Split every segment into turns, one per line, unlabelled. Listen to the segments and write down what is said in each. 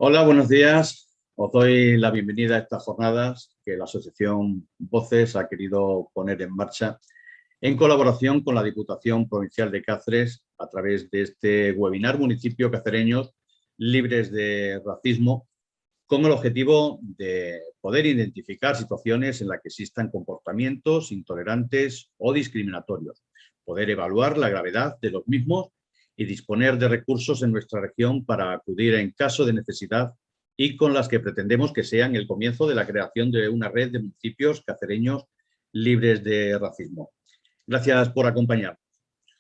Hola, buenos días. Os doy la bienvenida a estas jornadas que la Asociación Voces ha querido poner en marcha en colaboración con la Diputación Provincial de Cáceres a través de este webinar Municipios Cacereños Libres de Racismo, con el objetivo de poder identificar situaciones en las que existan comportamientos intolerantes o discriminatorios, poder evaluar la gravedad de los mismos y disponer de recursos en nuestra región para acudir en caso de necesidad y con las que pretendemos que sean el comienzo de la creación de una red de municipios cacereños libres de racismo. Gracias por acompañarnos.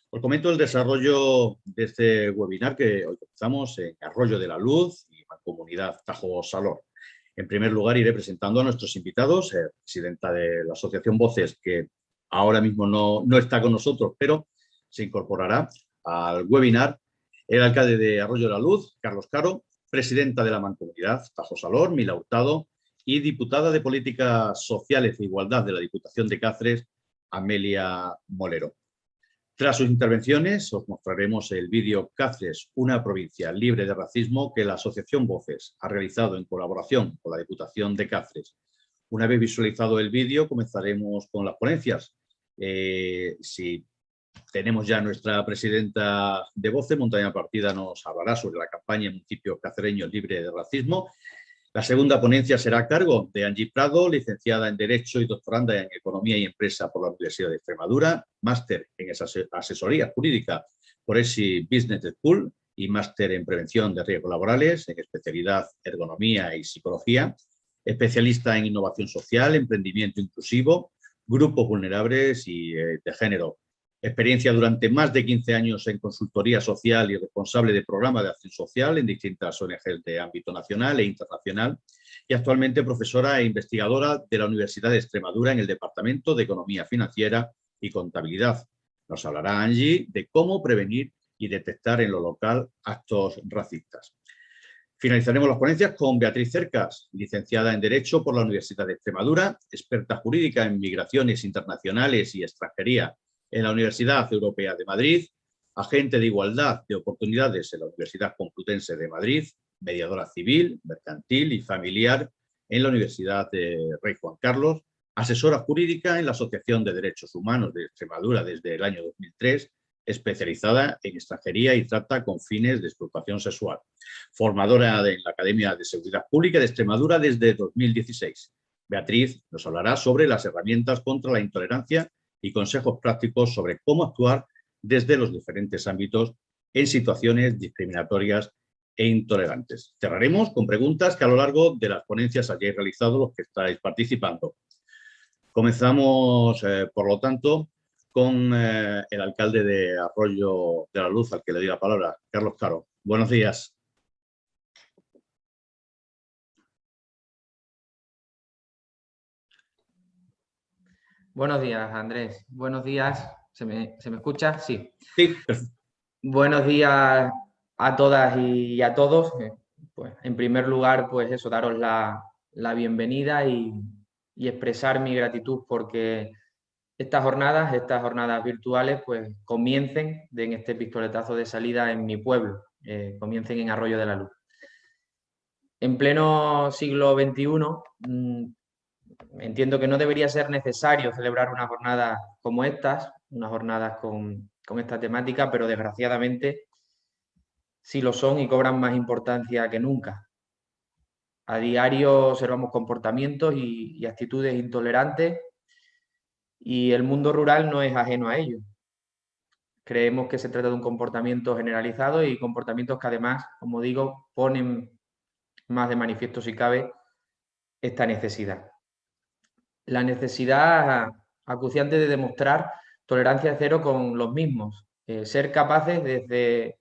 Os comento el desarrollo de este webinar que hoy comenzamos en Arroyo de la Luz y Mancomunidad Tajo Salor. En primer lugar, iré presentando a nuestros invitados, presidenta de la Asociación Voces, que ahora mismo no está con nosotros, pero se incorporará al webinar, el alcalde de Arroyo de la Luz, Carlos Caro, presidenta de la Mancomunidad Tajo Salor, Mila Hurtado, y diputada de Políticas Sociales e Igualdad de la Diputación de Cáceres, Amelia Molero. Tras sus intervenciones, os mostraremos el vídeo Cáceres, una provincia libre de racismo, que la Asociación Voces ha realizado en colaboración con la Diputación de Cáceres. Una vez visualizado el vídeo, comenzaremos con las ponencias. Si tenemos ya nuestra presidenta de Voces, Montaña Partida nos hablará sobre la campaña Municipios Cacereños Libre de Racismo. La segunda ponencia será a cargo de Angie Prado, licenciada en Derecho y doctoranda en Economía y Empresa por la Universidad de Extremadura, máster en Asesoría Jurídica por ESI Business School y máster en Prevención de Riesgos Laborales, en especialidad Ergonomía y Psicología, especialista en Innovación Social, Emprendimiento Inclusivo, Grupos Vulnerables y de Género. Experiencia durante más de 15 años en consultoría social y responsable de programas de acción social en distintas ONGs de ámbito nacional e internacional, y actualmente profesora e investigadora de la Universidad de Extremadura en el Departamento de Economía Financiera y Contabilidad. Nos hablará Angie de cómo prevenir y detectar en lo local actos racistas. Finalizaremos las ponencias con Beatriz Cercas, licenciada en Derecho por la Universidad de Extremadura, experta jurídica en migraciones internacionales y extranjería en la Universidad Europea de Madrid, agente de igualdad de oportunidades en la Universidad Complutense de Madrid, mediadora civil, mercantil y familiar en la Universidad de Rey Juan Carlos, asesora jurídica en la Asociación de Derechos Humanos de Extremadura desde el año 2003, especializada en extranjería y trata con fines de explotación sexual, formadora en la Academia de Seguridad Pública de Extremadura desde 2016. Beatriz nos hablará sobre las herramientas contra la intolerancia y consejos prácticos sobre cómo actuar desde los diferentes ámbitos en situaciones discriminatorias e intolerantes. Cerraremos con preguntas que a lo largo de las ponencias hayáis realizado los que estáis participando. Comenzamos, por lo tanto, con el alcalde de Arroyo de la Luz, al que le doy la palabra, Carlos Caro. Buenos días.
Buenos días, Andrés. Buenos días. ¿Se me escucha? Sí.
Sí.
Buenos días a todas y a todos. Pues, en primer lugar, pues eso, daros la bienvenida y expresar mi gratitud porque estas jornadas virtuales, pues comiencen en este pistoletazo de salida en mi pueblo, comiencen en Arroyo de la Luz. En pleno siglo XXI, entiendo que no debería ser necesario celebrar una jornada como estas, unas jornadas con esta temática, pero desgraciadamente sí lo son y cobran más importancia que nunca. A diario observamos comportamientos y actitudes intolerantes y el mundo rural no es ajeno a ello. Creemos que se trata de un comportamiento generalizado y comportamientos que además, como digo, ponen más de manifiesto si cabe esta necesidad. La necesidad acuciante de demostrar tolerancia cero con los mismos, ser capaces desde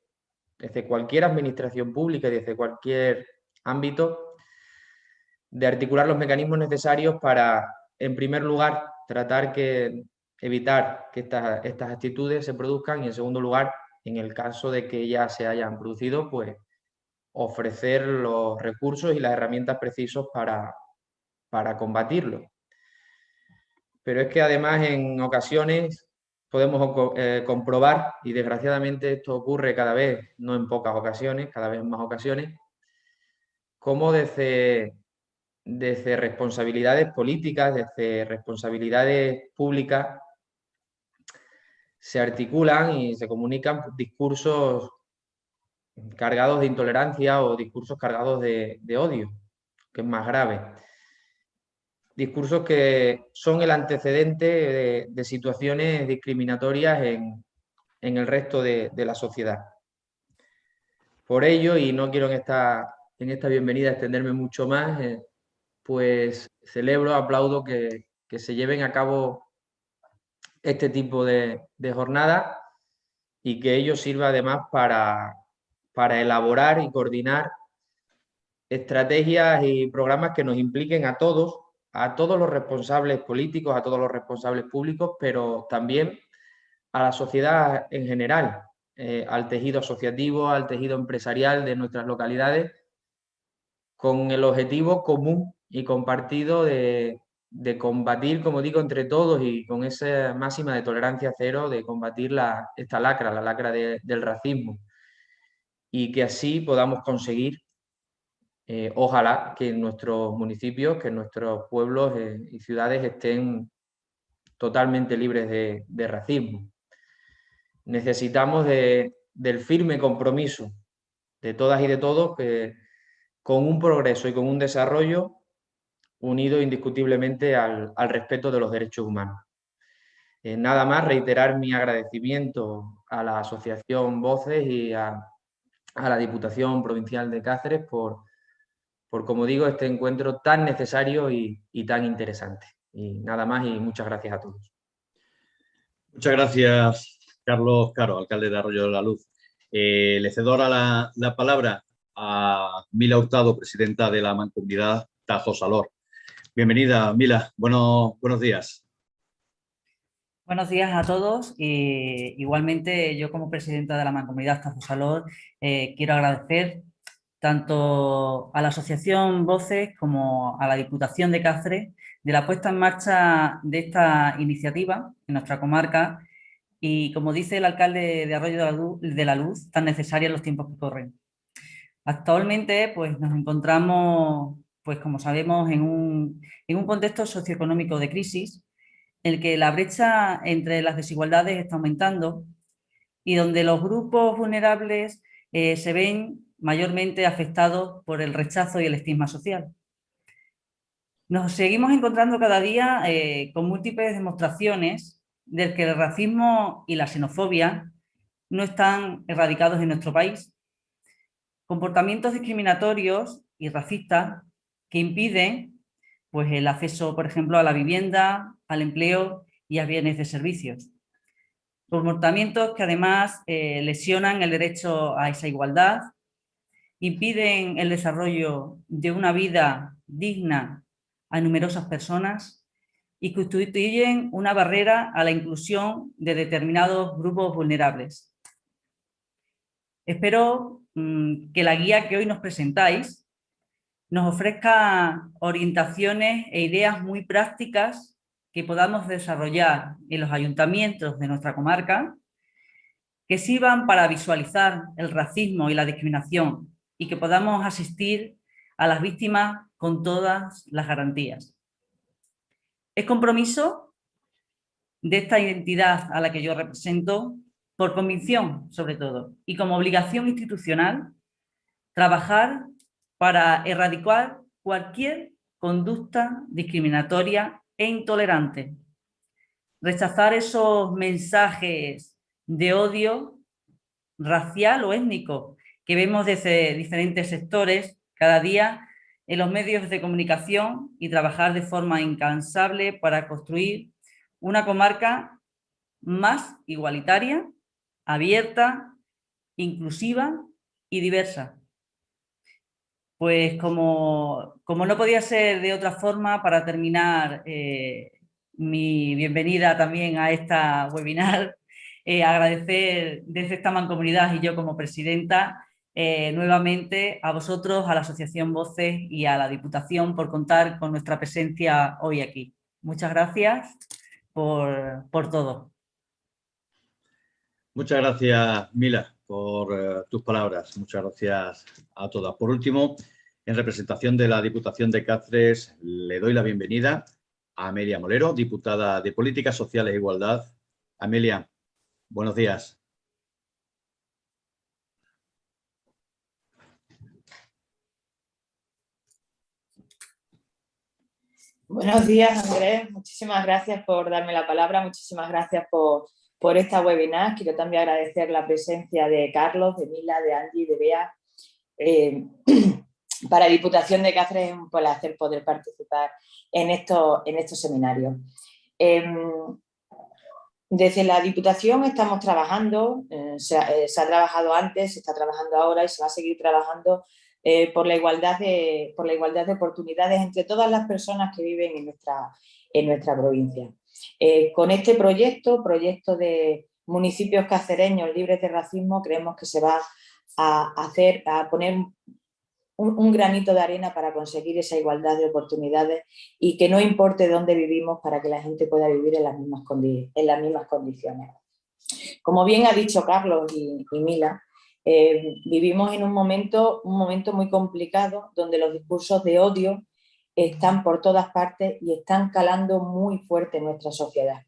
cualquier administración pública y desde cualquier ámbito de articular los mecanismos necesarios para, en primer lugar, evitar que estas actitudes se produzcan y, en segundo lugar, en el caso de que ya se hayan producido, pues ofrecer los recursos y las herramientas precisos para combatirlo. Pero es que además en ocasiones podemos comprobar, y desgraciadamente esto ocurre cada vez, no en pocas ocasiones, cada vez en más ocasiones, cómo desde responsabilidades políticas, desde responsabilidades públicas, se articulan y se comunican discursos cargados de intolerancia o discursos cargados de odio, que es más grave. Discursos que son el antecedente de situaciones discriminatorias en el resto de la sociedad. Por ello, y no quiero en esta bienvenida extenderme mucho más, pues celebro, aplaudo que se lleven a cabo este tipo de jornadas y que ello sirva además para elaborar y coordinar estrategias y programas que nos impliquen a todos los responsables políticos, a todos los responsables públicos, pero también a la sociedad en general, al tejido asociativo, al tejido empresarial de nuestras localidades, con el objetivo común y compartido de combatir, como digo, entre todos y con esa máxima de tolerancia cero, de combatir esta lacra, la lacra del racismo, y que así podamos conseguir, ojalá, que en nuestros municipios, que en nuestros pueblos y ciudades estén totalmente libres de racismo. Necesitamos del firme compromiso de todas y de todos con un progreso y con un desarrollo unido indiscutiblemente al respeto de los derechos humanos. Nada más, reiterar mi agradecimiento a la Asociación Voces y a la Diputación Provincial de Cáceres por, como digo, este encuentro tan necesario y tan interesante. Y nada más, y muchas gracias a todos.
Muchas gracias, Carlos Caro, alcalde de Arroyo de la Luz. Le cedo ahora la palabra a Mila Hurtado, presidenta de la Mancomunidad Tajo Salor. Bienvenida, Mila. Buenos días.
Buenos días a todos. Igualmente, yo como presidenta de la Mancomunidad Tajo Salor quiero agradecer tanto a la Asociación Voces como a la Diputación de Cáceres de la puesta en marcha de esta iniciativa en nuestra comarca y, como dice el alcalde de Arroyo de la Luz, tan necesaria en los tiempos que corren. Actualmente, pues, nos encontramos, pues, como sabemos, en un contexto socioeconómico de crisis en el que la brecha entre las desigualdades está aumentando y donde los grupos vulnerables se ven mayormente afectados por el rechazo y el estigma social. Nos seguimos encontrando cada día con múltiples demostraciones de que el racismo y la xenofobia no están erradicados en nuestro país. Comportamientos discriminatorios y racistas que impiden, pues, el acceso, por ejemplo, a la vivienda, al empleo y a bienes de servicios. Comportamientos que además lesionan el derecho a esa igualdad, impiden el desarrollo de una vida digna a numerosas personas y constituyen una barrera a la inclusión de determinados grupos vulnerables. Espero que la guía que hoy nos presentáis nos ofrezca orientaciones e ideas muy prácticas que podamos desarrollar en los ayuntamientos de nuestra comarca, que sirvan para visualizar el racismo y la discriminación y que podamos asistir a las víctimas con todas las garantías. Es compromiso de esta identidad a la que yo represento, por convicción sobre todo, y como obligación institucional, trabajar para erradicar cualquier conducta discriminatoria e intolerante. Rechazar esos mensajes de odio racial o étnico que vemos desde diferentes sectores cada día en los medios de comunicación y trabajar de forma incansable para construir una comarca más igualitaria, abierta, inclusiva y diversa. Pues como no podía ser de otra forma, para terminar mi bienvenida también a esta webinar, agradecer desde esta mancomunidad y yo como presidenta nuevamente a vosotros, a la Asociación Voces y a la Diputación por contar con nuestra presencia hoy aquí. Muchas gracias por todo.
Muchas gracias, Mila, por tus palabras. Muchas gracias a todas. Por último, En representación de la Diputación de Cáceres, le doy la bienvenida a Amelia Molero, diputada de Políticas Sociales e Igualdad. Amelia, buenos días.
Buenos días, Andrés. Muchísimas gracias por darme la palabra. Muchísimas gracias por esta webinar. Quiero también agradecer la presencia de Carlos, de Mila, de Angie, de Bea. Para Diputación de Cáceres es un placer poder participar en estos seminarios. Desde la Diputación estamos trabajando, se ha trabajado antes, se está trabajando ahora y se va a seguir trabajando por la igualdad de oportunidades entre todas las personas que viven en nuestra provincia. Con este proyecto de municipios cacereños libres de racismo, creemos que se va a poner un granito de arena para conseguir esa igualdad de oportunidades y que no importe dónde vivimos para que la gente pueda vivir en las mismas condiciones. Como bien ha dicho Carlos y Mila, vivimos en un momento muy complicado donde los discursos de odio están por todas partes y están calando muy fuerte en nuestra sociedad.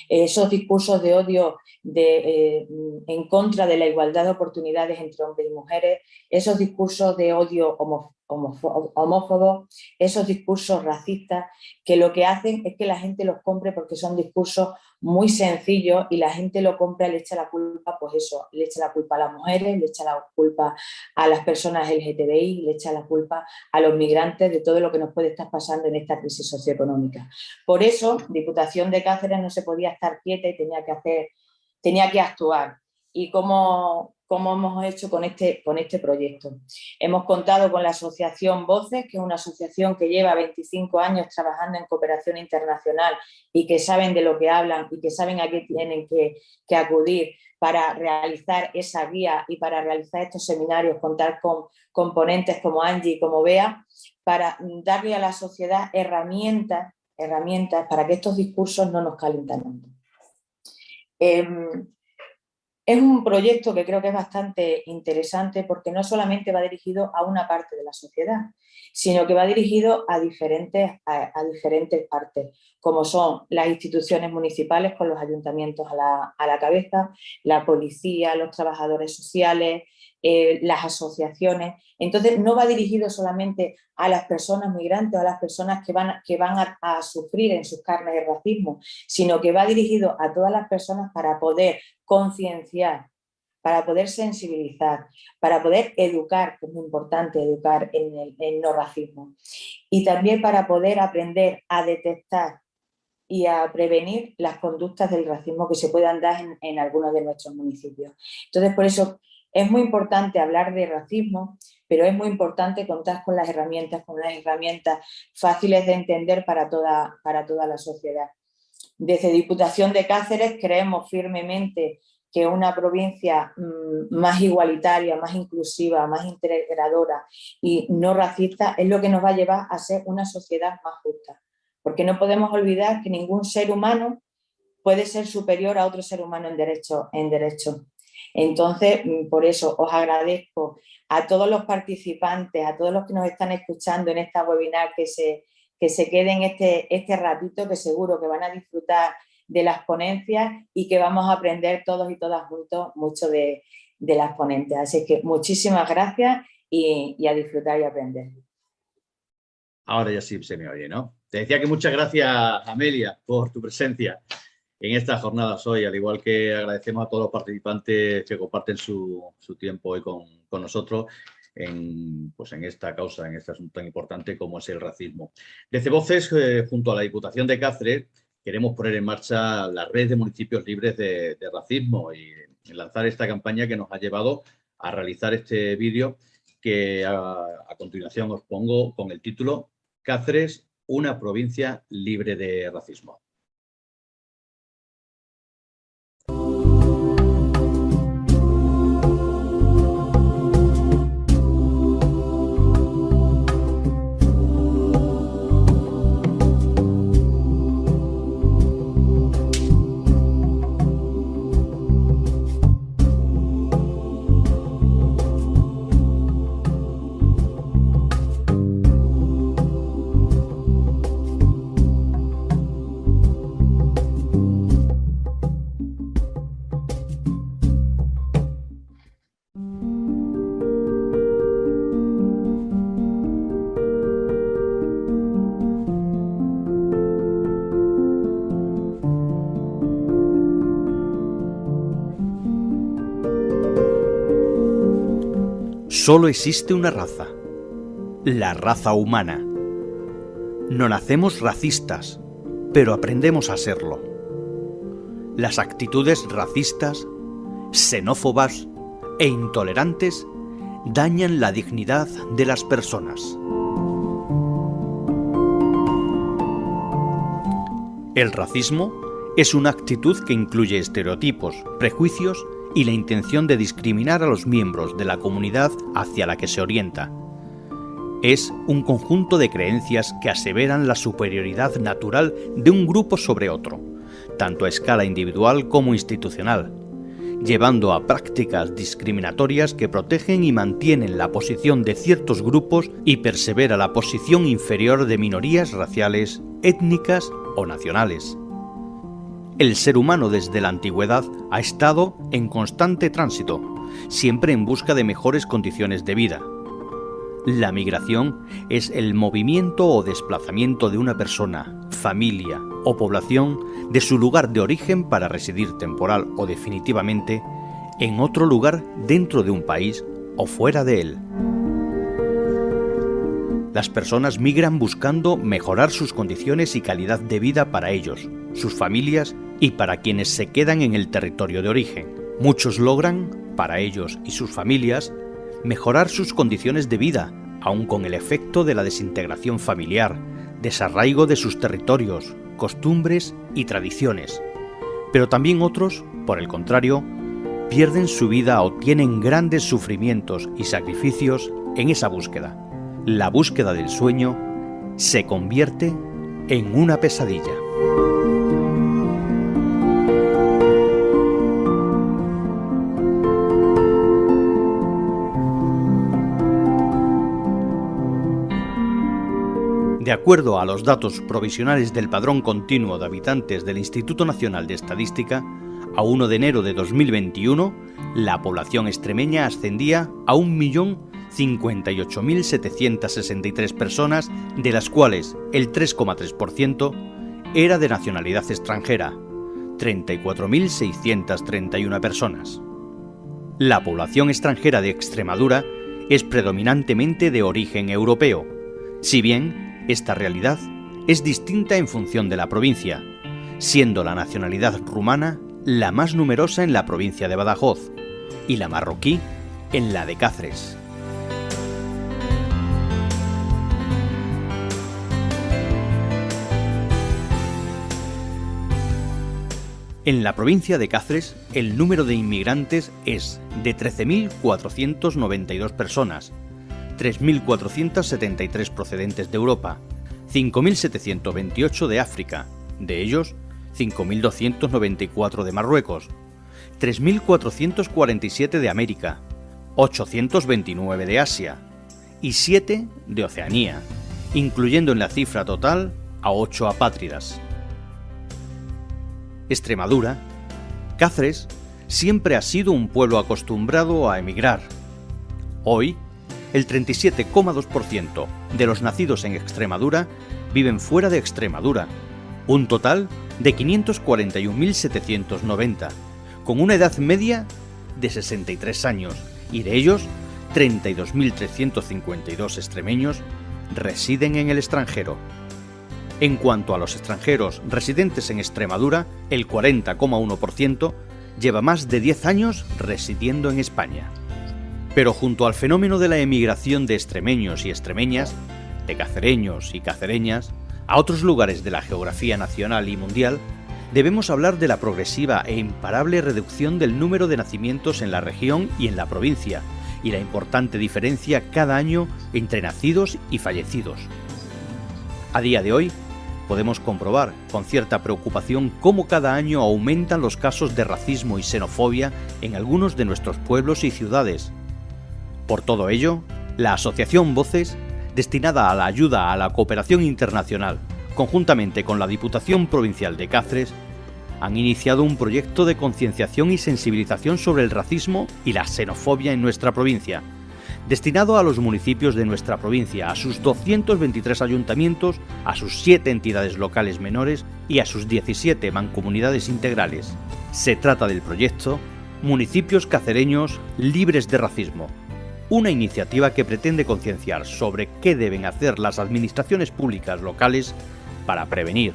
Esos discursos de odio en contra de la igualdad de oportunidades entre hombres y mujeres, esos discursos de odio homófobos, esos discursos racistas, que lo que hacen es que la gente los compre porque son discursos muy sencillos y la gente lo compra y le echa la culpa, pues eso, le echa la culpa a las mujeres, le echa la culpa a las personas LGTBI, le echa la culpa a los migrantes de todo lo que nos puede estar pasando en esta crisis socioeconómica. Por eso, Diputación de Cáceres no se podía estar quieta y tenía que actuar. ¿Y cómo hemos hecho con este proyecto? Hemos contado con la asociación Voces, que es una asociación que lleva 25 años trabajando en cooperación internacional y que saben de lo que hablan y que saben a qué tienen que acudir para realizar esa guía y para realizar estos seminarios, contar con componentes como Angie y como Bea, para darle a la sociedad herramientas para que estos discursos no nos calen tanto. Es un proyecto que creo que es bastante interesante porque no solamente va dirigido a una parte de la sociedad, sino que va dirigido a diferentes partes, como son las instituciones municipales con los ayuntamientos a la cabeza, la policía, los trabajadores sociales, las asociaciones. Entonces no va dirigido solamente a las personas migrantes o a las personas que van a sufrir en sus carnes el racismo, sino que va dirigido a todas las personas para poder concienciar, para poder sensibilizar, para poder educar, que es muy importante educar en el no racismo, y también para poder aprender a detectar y a prevenir las conductas del racismo que se puedan dar en algunos de nuestros municipios. Entonces, por eso es muy importante hablar de racismo, pero es muy importante contar con unas herramientas fáciles de entender para toda la sociedad. Desde Diputación de Cáceres creemos firmemente que una provincia más igualitaria, más inclusiva, más integradora y no racista es lo que nos va a llevar a ser una sociedad más justa. Porque no podemos olvidar que ningún ser humano puede ser superior a otro ser humano en derecho. Entonces, por eso os agradezco a todos los participantes, a todos los que nos están escuchando en esta webinar, que se queden este ratito, que seguro que van a disfrutar de las ponencias y que vamos a aprender todos y todas juntos mucho de las ponentes. Así que muchísimas gracias y a disfrutar y aprender.
Ahora ya sí se me oye, ¿no? Te decía que muchas gracias, Amelia, por tu presencia en estas jornadas hoy, al igual que agradecemos a todos los participantes que comparten su tiempo hoy con nosotros en esta causa, en este asunto tan importante como es el racismo. Desde Voces, junto a la Diputación de Cáceres, queremos poner en marcha la red de municipios libres de racismo y lanzar esta campaña que nos ha llevado a realizar este vídeo que a continuación os pongo con el título Cáceres, una provincia libre de racismo.
Solo existe una raza, la raza humana. No nacemos racistas, pero aprendemos a serlo. Las actitudes racistas, xenófobas e intolerantes dañan la dignidad de las personas. El racismo es una actitud que incluye estereotipos, prejuicios y la intención de discriminar a los miembros de la comunidad hacia la que se orienta. Es un conjunto de creencias que aseveran la superioridad natural de un grupo sobre otro, tanto a escala individual como institucional, llevando a prácticas discriminatorias que protegen y mantienen la posición de ciertos grupos y persevera la posición inferior de minorías raciales, étnicas o nacionales. El ser humano desde la antigüedad ha estado en constante tránsito, siempre en busca de mejores condiciones de vida. La migración es el movimiento o desplazamiento de una persona, familia o población de su lugar de origen para residir temporal o definitivamente en otro lugar dentro de un país o fuera de él. Las personas migran buscando mejorar sus condiciones y calidad de vida para ellos, sus familias y para quienes se quedan en el territorio de origen. Muchos logran, para ellos y sus familias, mejorar sus condiciones de vida, aun con el efecto de la desintegración familiar, desarraigo de sus territorios, costumbres y tradiciones. Pero también otros, por el contrario, pierden su vida o tienen grandes sufrimientos y sacrificios en esa búsqueda. La búsqueda del sueño se convierte en una pesadilla. De acuerdo a los datos provisionales del Padrón Continuo de Habitantes del Instituto Nacional de Estadística, a 1 de enero de 2021, la población extremeña ascendía a 1.058.763 personas, de las cuales el 3,3% era de nacionalidad extranjera, 34.631 personas. La población extranjera de Extremadura es predominantemente de origen europeo, si bien esta realidad es distinta en función de la provincia, siendo la nacionalidad rumana la más numerosa en la provincia de Badajoz y la marroquí en la de Cáceres. En la provincia de Cáceres, el número de inmigrantes es de 13.492 personas, 3.473 procedentes de Europa, 5.728 de África, de ellos 5.294 de Marruecos, 3.447 de América, 829 de Asia y 7 de Oceanía, incluyendo en la cifra total a 8 apátridas. Extremadura, Cáceres, siempre ha sido un pueblo acostumbrado a emigrar. Hoy, el 37,2% de los nacidos en Extremadura viven fuera de Extremadura, un total de 541.790, con una edad media de 63 años, y de ellos 32.352 extremeños residen en el extranjero. En cuanto a los extranjeros residentes en Extremadura, el 40,1% lleva más de 10 años residiendo en España. Pero junto al fenómeno de la emigración de extremeños y extremeñas, de cacereños y cacereñas, a otros lugares de la geografía nacional y mundial, debemos hablar de la progresiva e imparable reducción del número de nacimientos en la región y en la provincia, y la importante diferencia cada año entre nacidos y fallecidos. A día de hoy, podemos comprobar con cierta preocupación cómo cada año aumentan los casos de racismo y xenofobia en algunos de nuestros pueblos y ciudades. Por todo ello, la Asociación Voces, destinada a la ayuda a la cooperación internacional, conjuntamente con la Diputación Provincial de Cáceres, han iniciado un proyecto de concienciación y sensibilización sobre el racismo y la xenofobia en nuestra provincia, destinado a los municipios de nuestra provincia, a sus 223 ayuntamientos, a sus 7 entidades locales menores y a sus 17 mancomunidades integrales. Se trata del proyecto Municipios Cacereños Libres de Racismo, una iniciativa que pretende concienciar sobre qué deben hacer las administraciones públicas locales para prevenir,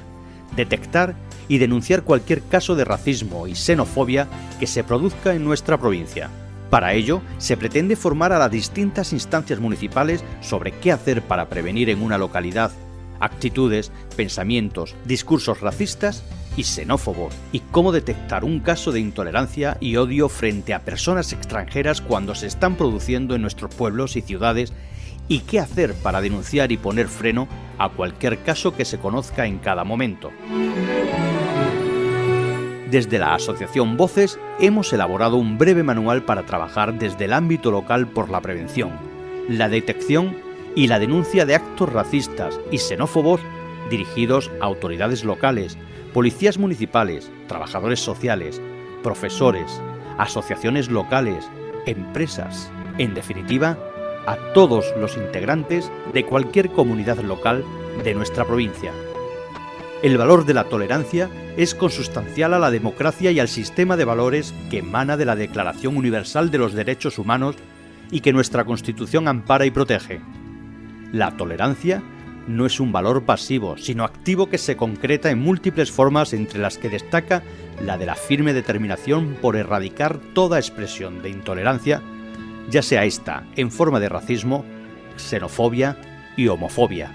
detectar y denunciar cualquier caso de racismo y xenofobia que se produzca en nuestra provincia. Para ello, se pretende formar a las distintas instancias municipales sobre qué hacer para prevenir en una localidad actitudes, pensamientos, discursos racistas y xenófobos, y cómo detectar un caso de intolerancia y odio frente a personas extranjeras cuando se están produciendo en nuestros pueblos y ciudades, y qué hacer para denunciar y poner freno a cualquier caso que se conozca en cada momento. Desde la Asociación Voces hemos elaborado un breve manual para trabajar desde el ámbito local por la prevención, la detección y la denuncia de actos racistas y xenófobos dirigidos a autoridades locales, policías municipales, trabajadores sociales, profesores, asociaciones locales, empresas, en definitiva, a todos los integrantes de cualquier comunidad local de nuestra provincia. El valor de la tolerancia es consustancial a la democracia y al sistema de valores que emana de la Declaración Universal de los Derechos Humanos y que nuestra Constitución ampara y protege. La tolerancia no es un valor pasivo, sino activo que se concreta en múltiples formas, entre las que destaca la de la firme determinación por erradicar toda expresión de intolerancia, ya sea esta en forma de racismo, xenofobia y homofobia.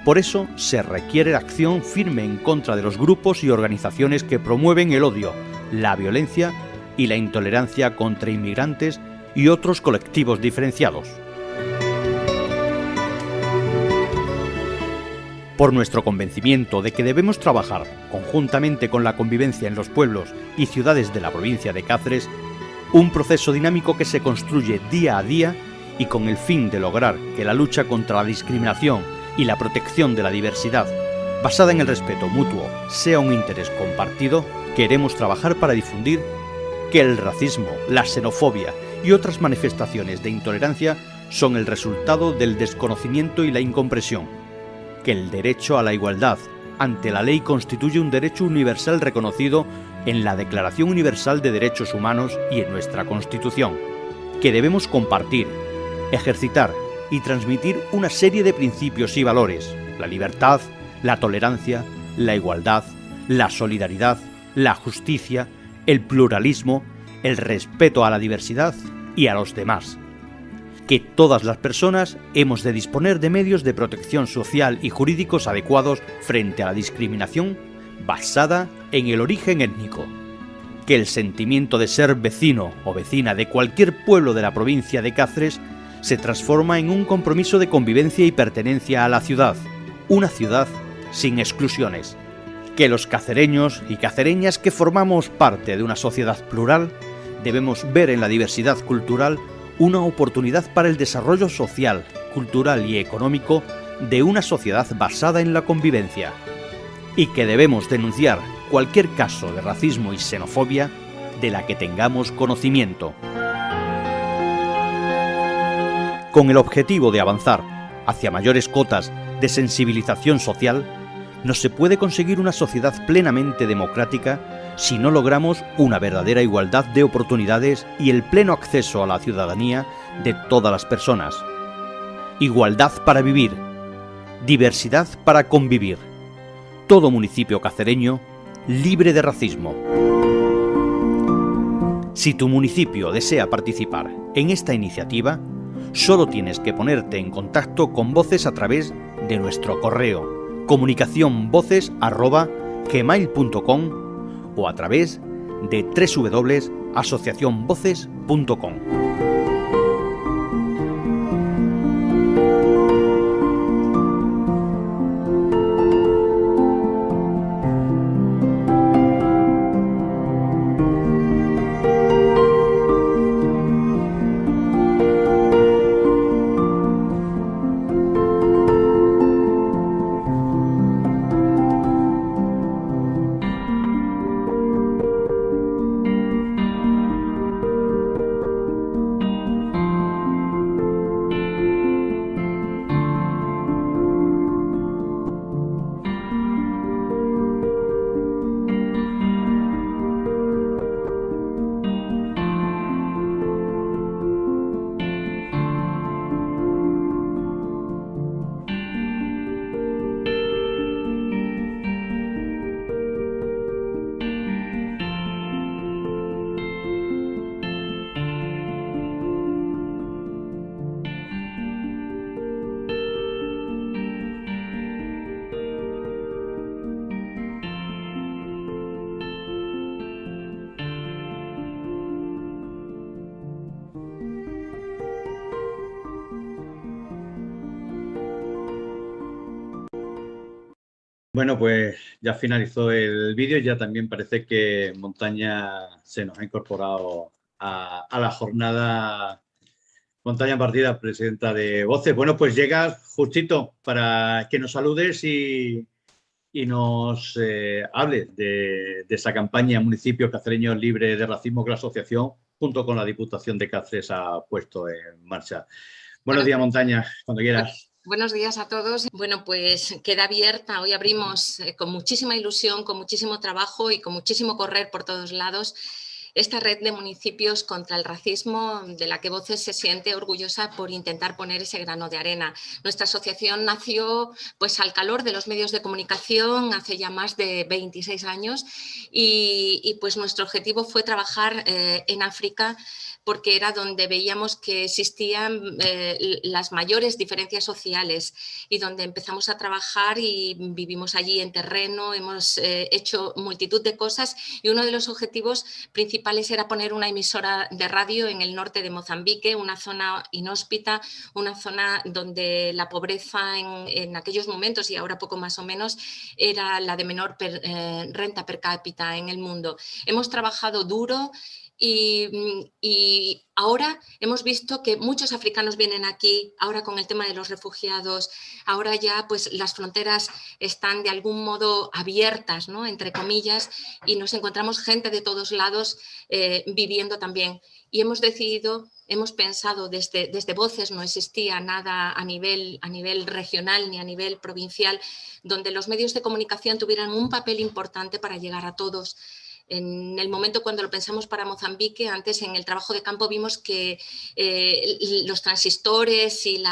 Por eso se requiere acción firme en contra de los grupos y organizaciones que promueven el odio, la violencia y la intolerancia contra inmigrantes y otros colectivos diferenciados. Por nuestro convencimiento de que debemos trabajar conjuntamente con la convivencia en los pueblos y ciudades de la provincia de Cáceres, un proceso dinámico que se construye día a día y con el fin de lograr que la lucha contra la discriminación y la protección de la diversidad, basada en el respeto mutuo, sea un interés compartido, queremos trabajar para difundir que el racismo, la xenofobia y otras manifestaciones de intolerancia son el resultado del desconocimiento y la incomprensión, que el derecho a la igualdad ante la ley constituye un derecho universal reconocido en la Declaración Universal de Derechos Humanos y en nuestra Constitución, que debemos compartir, ejercitar y transmitir una serie de principios y valores: la libertad, la tolerancia, la igualdad, la solidaridad, la justicia, el pluralismo, el respeto a la diversidad y a los demás. Que todas las personas hemos de disponer de medios de protección social y jurídicos adecuados frente a la discriminación basada en el origen étnico. Que el sentimiento de ser vecino o vecina de cualquier pueblo de la provincia de Cáceres se transforma en un compromiso de convivencia y pertenencia a la ciudad, una ciudad sin exclusiones. Que los cacereños y cacereñas que formamos parte de una sociedad plural debemos ver en la diversidad cultural una oportunidad para el desarrollo social, cultural y económico de una sociedad basada en la convivencia, y que debemos denunciar cualquier caso de racismo y xenofobia de la que tengamos conocimiento. Con el objetivo de avanzar hacia mayores cotas de sensibilización social, no se puede conseguir una sociedad plenamente democrática si no logramos una verdadera igualdad de oportunidades y el pleno acceso a la ciudadanía de todas las personas. Igualdad para vivir, diversidad para convivir. Todo municipio cacereño libre de racismo. Si tu municipio desea participar en esta iniciativa, solo tienes que ponerte en contacto con Voces a través de nuestro correo comunicacionvoces@gmail.com o a través de www.asociacionvoces.com.
Bueno, pues ya finalizó el vídeo y ya también parece que Montaña se nos ha incorporado a la jornada. Montaña Partida, presidenta de Voces. Bueno, pues llegas justito para que nos saludes y nos hables de esa campaña Municipios Cacereños Libres de Racismo que la asociación, junto con la Diputación de Cáceres, ha puesto en marcha. Buenos días, Montaña, cuando quieras.
Buenos días a todos. Bueno, pues queda abierta. Hoy abrimos con muchísima ilusión, con muchísimo trabajo y con muchísimo correr por todos lados esta red de municipios contra el racismo, de la que Voces se siente orgullosa por intentar poner ese grano de arena. Nuestra asociación nació pues al calor de los medios de comunicación hace ya más de 26 años y pues nuestro objetivo fue trabajar en África, porque era donde veíamos que existían las mayores diferencias sociales y donde empezamos a trabajar y vivimos allí en terreno, hemos hecho multitud de cosas y uno de los objetivos principales era poner una emisora de radio en el norte de Mozambique, una zona inhóspita, una zona donde la pobreza en aquellos momentos y ahora poco más o menos era la de menor renta per cápita en el mundo. Hemos trabajado duro y ahora hemos visto que muchos africanos vienen aquí, ahora con el tema de los refugiados, ahora ya pues las fronteras están de algún modo abiertas, ¿no?, entre comillas, y nos encontramos gente de todos lados viviendo también. Y hemos decidido, hemos pensado desde Voces, no existía nada a nivel regional ni a nivel provincial, donde los medios de comunicación tuvieran un papel importante para llegar a todos. En el momento cuando lo pensamos para Mozambique, antes en el trabajo de campo vimos que los transistores y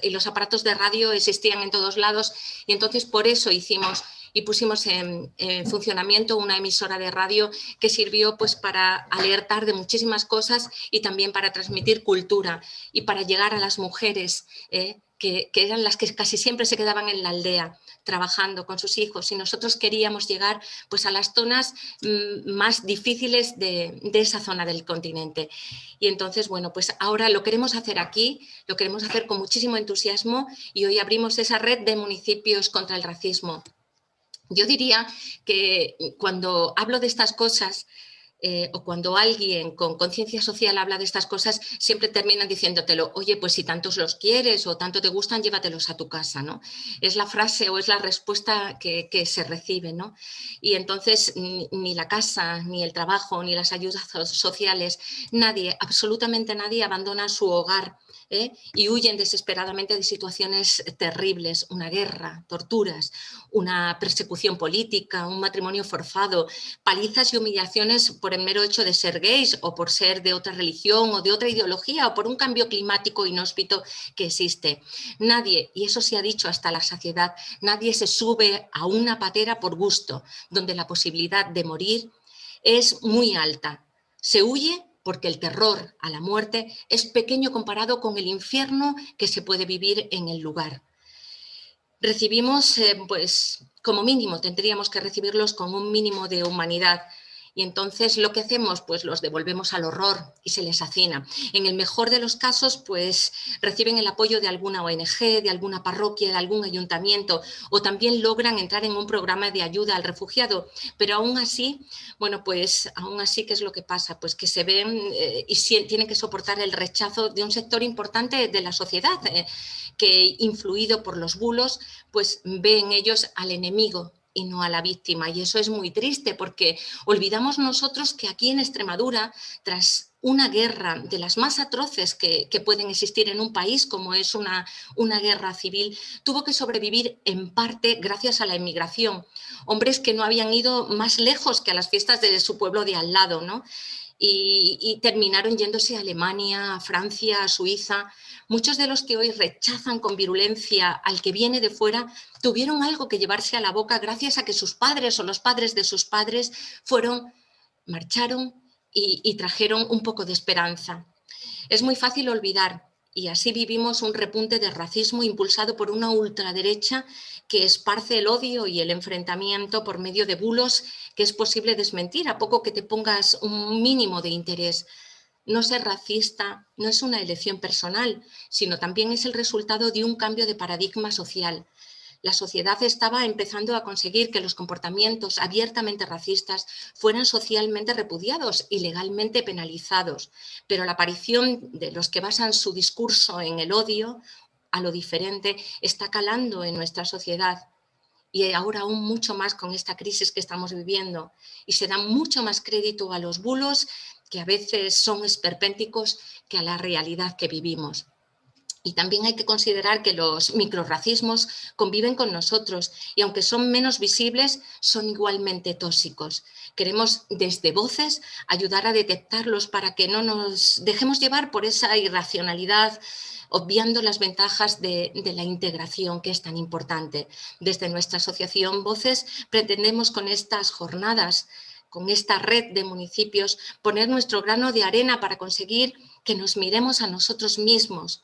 los aparatos de radio existían en todos lados y entonces por eso hicimos y pusimos en funcionamiento una emisora de radio que sirvió pues para alertar de muchísimas cosas y también para transmitir cultura y para llegar a las mujeres que eran las que casi siempre se quedaban en la aldea trabajando con sus hijos y nosotros queríamos llegar pues a las zonas más difíciles de esa zona del continente. Y entonces, bueno, pues ahora lo queremos hacer aquí, lo queremos hacer con muchísimo entusiasmo y hoy abrimos esa red de municipios contra el racismo. Yo diría que cuando hablo de estas cosas, o cuando alguien con conciencia social habla de estas cosas, siempre terminan diciéndotelo, oye, pues si tantos los quieres o tanto te gustan, llévatelos a tu casa, ¿no? Es la frase o es la respuesta que se recibe, ¿no? Y entonces ni la casa, ni el trabajo, ni las ayudas sociales, nadie, absolutamente nadie abandona su hogar y huyen desesperadamente de situaciones terribles, una guerra, torturas, una persecución política, un matrimonio forzado, palizas y humillaciones por el mero hecho de ser gays o por ser de otra religión o de otra ideología o por un cambio climático inhóspito que existe. Nadie, y eso se ha dicho hasta la saciedad, nadie se sube a una patera por gusto, donde la posibilidad de morir es muy alta. Se huye porque el terror a la muerte es pequeño comparado con el infierno que se puede vivir en el lugar. Recibimos, pues como mínimo, tendríamos que recibirlos con un mínimo de humanidad. Y entonces lo que hacemos, pues los devolvemos al horror y se les hacina. En el mejor de los casos, pues reciben el apoyo de alguna ONG, de alguna parroquia, de algún ayuntamiento, o también logran entrar en un programa de ayuda al refugiado. Pero aún así, bueno, pues aún así, ¿qué es lo que pasa? Pues que se ven y tienen que soportar el rechazo de un sector importante de la sociedad, que influido por los bulos, pues ve en ellos al enemigo y no a la víctima. Y eso es muy triste porque olvidamos nosotros que aquí en Extremadura, tras una guerra de las más atroces que pueden existir en un país, como es una guerra civil, tuvo que sobrevivir en parte gracias a la emigración. Hombres que no habían ido más lejos que a las fiestas de su pueblo de al lado, ¿no? Y terminaron yéndose a Alemania, a Francia, a Suiza. Muchos de los que hoy rechazan con virulencia al que viene de fuera tuvieron algo que llevarse a la boca gracias a que sus padres o los padres de sus padres marcharon y trajeron un poco de esperanza. Es muy fácil olvidar y así vivimos un repunte de racismo impulsado por una ultraderecha que esparce el odio y el enfrentamiento por medio de bulos que es posible desmentir a poco que te pongas un mínimo de interés. No ser racista no es una elección personal, sino también es el resultado de un cambio de paradigma social. La sociedad estaba empezando a conseguir que los comportamientos abiertamente racistas fueran socialmente repudiados y legalmente penalizados, pero la aparición de los que basan su discurso en el odio a lo diferente está calando en nuestra sociedad. Y ahora aún mucho más con esta crisis que estamos viviendo. Y se da mucho más crédito a los bulos, que a veces son esperpénticos, que a la realidad que vivimos. Y también hay que considerar que los microrracismos conviven con nosotros y aunque son menos visibles, son igualmente tóxicos. Queremos desde Voces ayudar a detectarlos para que no nos dejemos llevar por esa irracionalidad, obviando las ventajas de la integración, que es tan importante. Desde nuestra asociación Voces pretendemos con estas jornadas, con esta red de municipios, poner nuestro grano de arena para conseguir que nos miremos a nosotros mismos,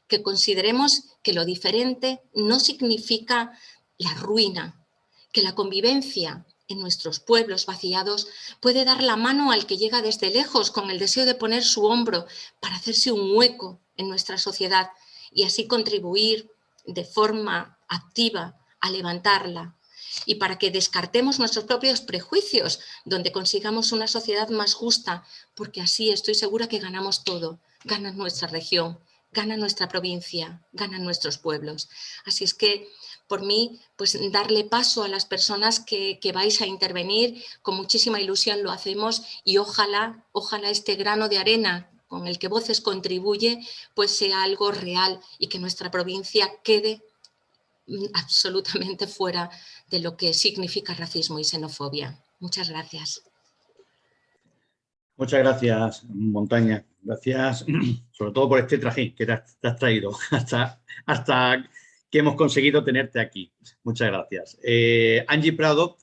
que consideremos que lo diferente no significa la ruina, que la convivencia en nuestros pueblos vaciados puede dar la mano al que llega desde lejos con el deseo de poner su hombro para hacerse un hueco en nuestra sociedad y así contribuir de forma activa a levantarla, y para que descartemos nuestros propios prejuicios, donde consigamos una sociedad más justa, porque así estoy segura que ganamos todo, gana nuestra región, gana nuestra provincia, ganan nuestros pueblos. Así es que, por mí, pues darle paso a las personas que vais a intervenir, con muchísima ilusión lo hacemos y ojalá este grano de arena con el que Voces contribuye, pues sea algo real y que nuestra provincia quede absolutamente fuera de lo que significa racismo y xenofobia. Muchas gracias.
Muchas gracias, Montaña. Gracias sobre todo por este trajín que te has traído hasta que hemos conseguido tenerte aquí. Muchas gracias. Angie Prado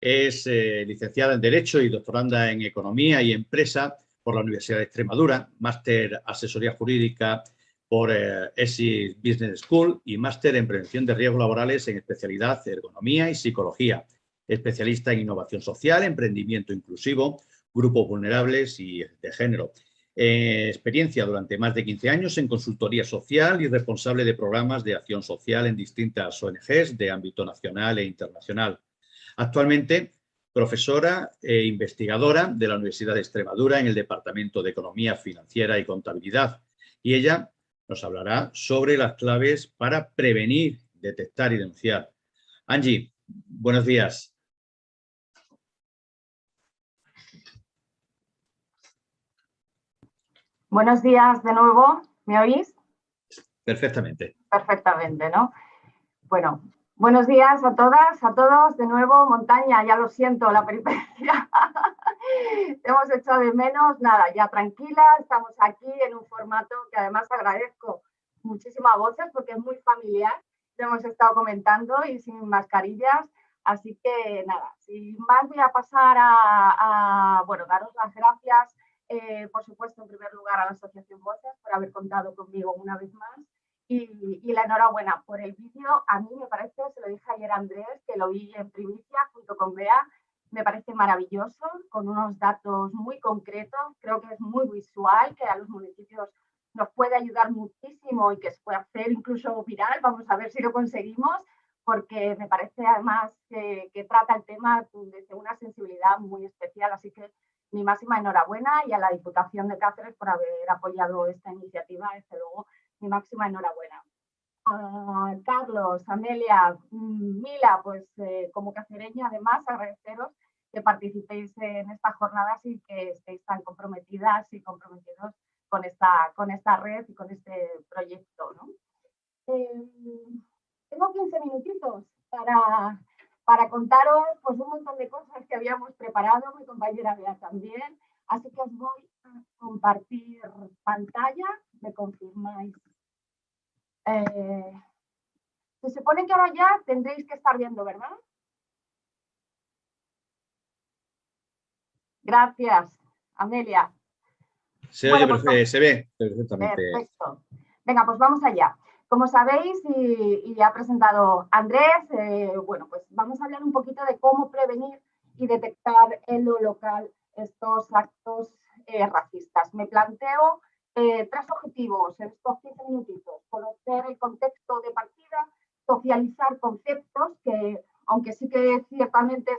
es licenciada en Derecho y doctoranda en Economía y Empresa por la Universidad de Extremadura, máster Asesoría Jurídica por ESI Business School y máster en Prevención de Riesgos Laborales en especialidad Ergonomía y Psicología, especialista en Innovación Social, Emprendimiento Inclusivo, Grupos Vulnerables y de Género. Experiencia durante más de 15 años en consultoría social y responsable de programas de acción social en distintas ONGs de ámbito nacional e internacional. Actualmente, profesora e investigadora de la Universidad de Extremadura en el Departamento de Economía Financiera y Contabilidad. Y ella nos hablará sobre las claves para prevenir, detectar y denunciar. Angie, buenos días.
Buenos días de nuevo, ¿me oís?
Perfectamente.
Perfectamente, ¿no? Bueno, buenos días a todas, a todos. De nuevo, Montaña, ya lo siento, la peripecia. Hemos echado de menos, nada, ya tranquila, estamos aquí en un formato que además agradezco muchísimo a Voces porque es muy familiar, lo hemos estado comentando y sin mascarillas. Así que nada, sin más voy a pasar a bueno, daros las gracias. Por supuesto, en primer lugar, a la Asociación Voces por haber contado conmigo una vez más y la enhorabuena por el vídeo. A mí me parece, se lo dije ayer a Andrés, que lo vi en primicia junto con Bea, me parece maravilloso, con unos datos muy concretos, creo que es muy visual, que a los municipios nos puede ayudar muchísimo y que se puede hacer incluso viral, vamos a ver si lo conseguimos, porque me parece además que trata el tema desde una sensibilidad muy especial, así que mi máxima enhorabuena y a la Diputación de Cáceres por haber apoyado esta iniciativa, desde luego, mi máxima enhorabuena. Carlos, Amelia, Mila, pues como cacereña además agradeceros que participéis en estas jornadas y que estéis tan comprometidas y comprometidos con esta red y con este proyecto, ¿no? Tengo 15 minutitos para contaros pues, un montón de cosas que habíamos preparado, mi compañera Bea también, así que os voy a compartir pantalla, me confirmáis. Se supone que ahora ya tendréis que estar viendo, ¿verdad? Gracias, Amelia.
Se oye, pues, se ve perfectamente.
Perfecto. Venga, pues vamos allá. Como sabéis y ha presentado Andrés, bueno, pues vamos a hablar un poquito de cómo prevenir y detectar en lo local estos actos racistas. Me planteo 3 objetivos en estos 15 minutitos. Conocer el contexto de partida, socializar conceptos que, aunque sí que ciertamente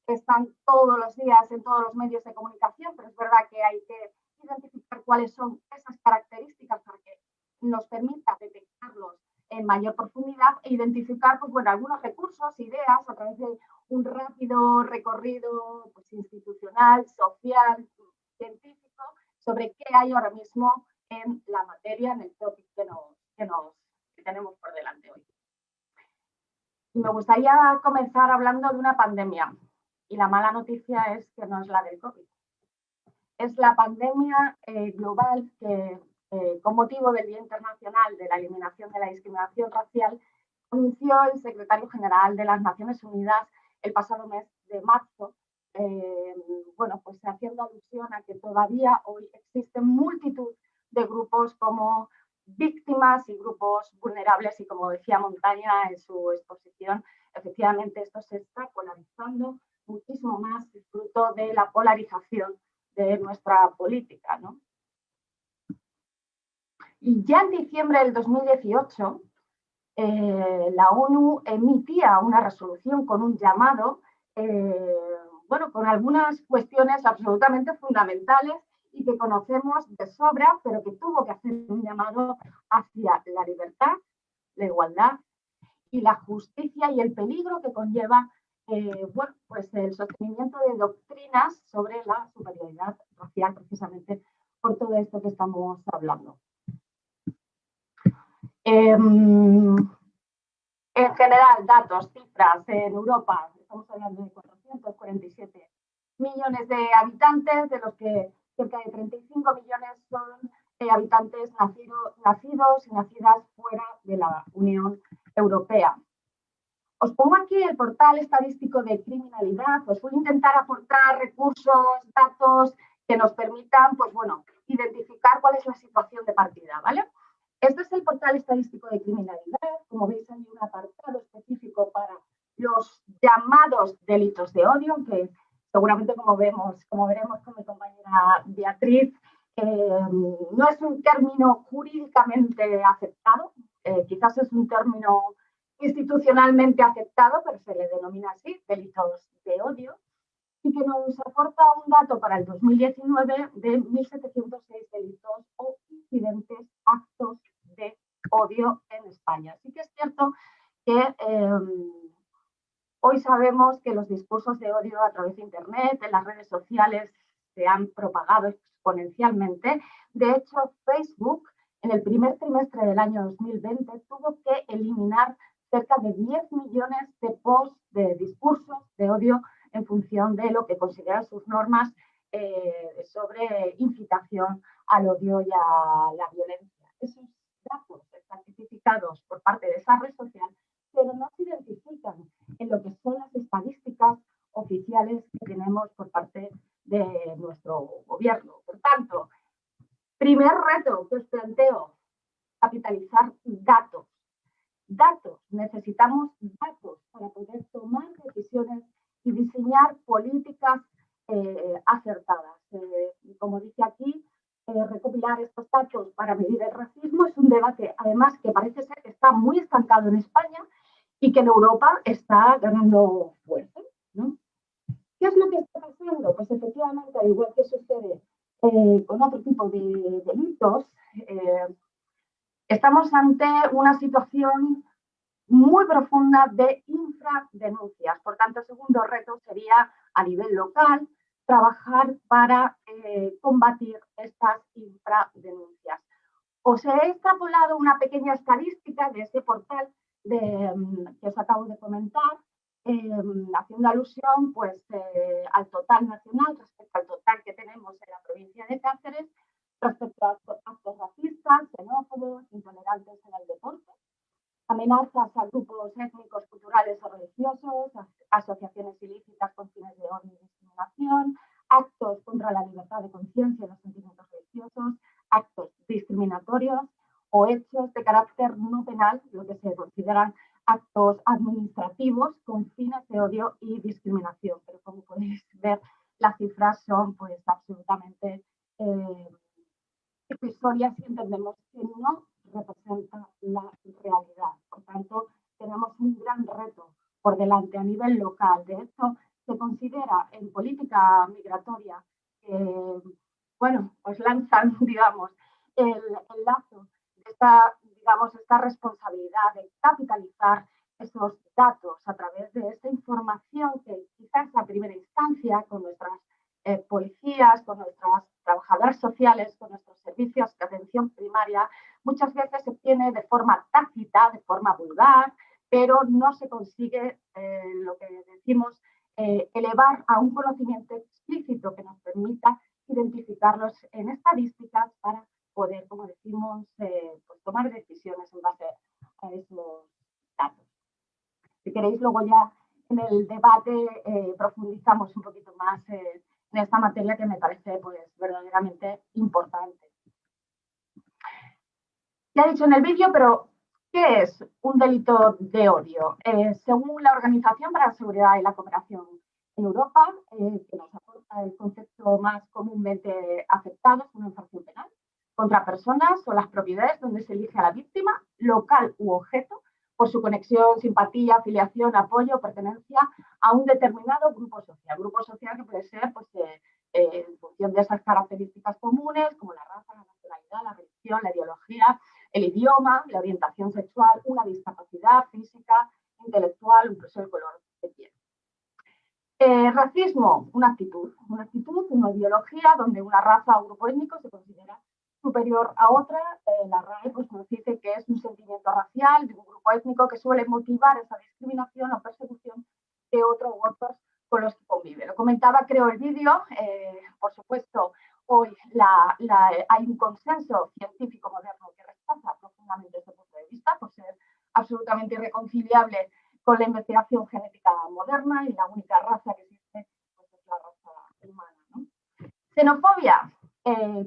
están todos los días en todos los medios de comunicación, pero es verdad que hay que identificar cuáles son esas características para que nos permita detectarlos en mayor profundidad e identificar pues, bueno, algunos recursos, ideas a través de un rápido recorrido pues, institucional, social, científico, sobre qué hay ahora mismo en la materia, en el tópico que tenemos por delante hoy. Me gustaría comenzar hablando de una pandemia y la mala noticia es que no es la del COVID. Es la pandemia global que, con motivo del Día Internacional de la Eliminación de la Discriminación Racial, anunció el secretario general de las Naciones Unidas el pasado mes de marzo, bueno, pues haciendo alusión a que todavía hoy existen multitud de grupos como víctimas y grupos vulnerables y como decía Montaña en su exposición, efectivamente esto se está polarizando muchísimo más fruto de la polarización de nuestra política, ¿no? Y ya en diciembre del 2018 la ONU emitía una resolución con un llamado, bueno, con algunas cuestiones absolutamente fundamentales y que conocemos de sobra, pero que tuvo que hacer un llamado hacia la libertad, la igualdad y la justicia y el peligro que conlleva bueno, pues el sostenimiento de doctrinas sobre la superioridad racial, precisamente por todo esto que estamos hablando. En general, datos, cifras, en Europa estamos hablando de 447 millones de habitantes, de los que cerca de 35 millones son habitantes nacidos y nacidas fuera de la Unión Europea. Os pongo aquí el portal estadístico de criminalidad, pues voy a intentar aportar recursos, datos que nos permitan, pues bueno, identificar cuál es la situación de partida, ¿vale? Este es el portal estadístico de criminalidad, como veis hay un apartado específico para los llamados delitos de odio, que seguramente como veremos con mi compañera Beatriz, no es un término jurídicamente aceptado, quizás es un término institucionalmente aceptado, pero se le denomina así, delitos de odio, y que nos aporta un dato para el 2019 de 1.706 delitos o incidentes, actos de odio en España. Así que es cierto que hoy sabemos que los discursos de odio a través de Internet, en las redes sociales, se han propagado exponencialmente. De hecho, Facebook, en el primer trimestre del año 2020, tuvo que eliminar cerca de 10 millones de posts de discursos de odio en función de lo que consideran sus normas sobre incitación al odio y a la violencia. Esos datos están tipificados por parte de esa red social, pero no se identifican en lo que son las estadísticas oficiales que tenemos por parte de nuestro gobierno. Por tanto, primer reto que os planteo, capitalizar datos. Datos, necesitamos datos para poder tomar decisiones y diseñar políticas acertadas. Como dice aquí, recopilar estos datos para medir el racismo es un debate, además, que parece ser que está muy estancado en España y que en Europa está ganando fuerza, ¿no? ¿Qué es lo que está pasando? Pues efectivamente, al igual que sucede con otro tipo de delitos, estamos ante una situación muy profunda de infradenuncias. Por tanto, el segundo reto sería a nivel local trabajar para combatir estas infradenuncias. Os he extrapolado una pequeña estadística de este portal que os acabo de comentar, haciendo alusión pues, al total nacional respecto al total que tenemos en la provincia de Cáceres, respecto a actos racistas, xenófobos, intolerantes en el deporte, amenazas a grupos étnicos, culturales o religiosos, asociaciones ilícitas con fines de odio y discriminación, actos contra la libertad de conciencia y los sentimientos religiosos, actos discriminatorios o hechos de carácter no penal, lo que se consideran actos administrativos con fines de odio y discriminación. Pero como podéis ver, las cifras son pues absolutamente irrisorias y entendemos que no representa la realidad. Por tanto, tenemos un gran reto por delante a nivel local. De hecho, se considera en política migratoria que, bueno, pues lanzan, digamos, el lazo de esta responsabilidad de capitalizar esos datos a través de esta información que quizás a primera instancia con nuestras policías, con nuestras trabajadoras sociales, con nuestros servicios de atención primaria, muchas veces se obtiene de forma tácita, de forma vulgar, pero no se consigue lo que decimos elevar a un conocimiento explícito que nos permita identificarlos en estadísticas para poder, como decimos, pues tomar decisiones en base a esos datos. Si queréis, luego ya en el debate profundizamos un poquito más en esta materia que me parece pues, verdaderamente importante. Ya he dicho en el vídeo, pero ¿qué es un delito de odio? Según la Organización para la Seguridad y la Cooperación en Europa, que nos aporta el concepto más comúnmente aceptado, es una infracción penal contra personas o las propiedades donde se elige a la víctima, local u objeto, por su conexión, simpatía, afiliación, apoyo o pertenencia a un determinado grupo social. Grupo social que puede ser pues, en función de esas características comunes, como la raza, la nacionalidad, la religión, la ideología, el idioma, la orientación sexual, una discapacidad física, intelectual, incluso el color de piel. Racismo, una actitud, una ideología donde una raza o grupo étnico se considera superior a otra. La RAE pues, nos dice que es un sentimiento racial de un grupo étnico que suele motivar esa discriminación o persecución de otro u otros con los que convive. Lo comentaba, creo, el vídeo. Por supuesto, hoy hay un consenso científico moderno que rechaza profundamente este punto de vista por ser absolutamente irreconciliable con la investigación genética moderna y la única raza que existe pues, es la raza humana, ¿no? Xenofobia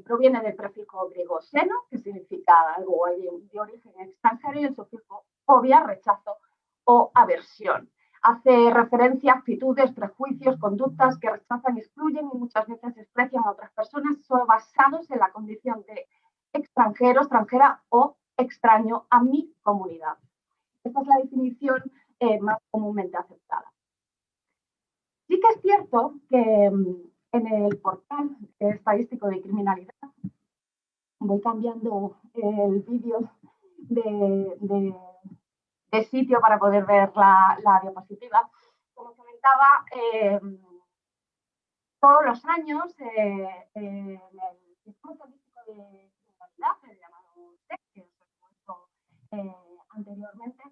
proviene del prefijo griego xeno, que significa algo de origen extranjero, y el sufijo fobia, rechazo o aversión. Hace referencia a actitudes, prejuicios, conductas que rechazan, excluyen y muchas veces desprecian a otras personas, solo basados en la condición de extranjero, extranjera o extraño a mi comunidad. Esta es la definición más comúnmente aceptada. Sí que es cierto que en el portal estadístico de criminalidad, voy cambiando el vídeo de sitio para poder ver la diapositiva. Como comentaba, todos los años en el Sistema Estadístico de Criminalidad, el llamado SEC, que os he puesto anteriormente,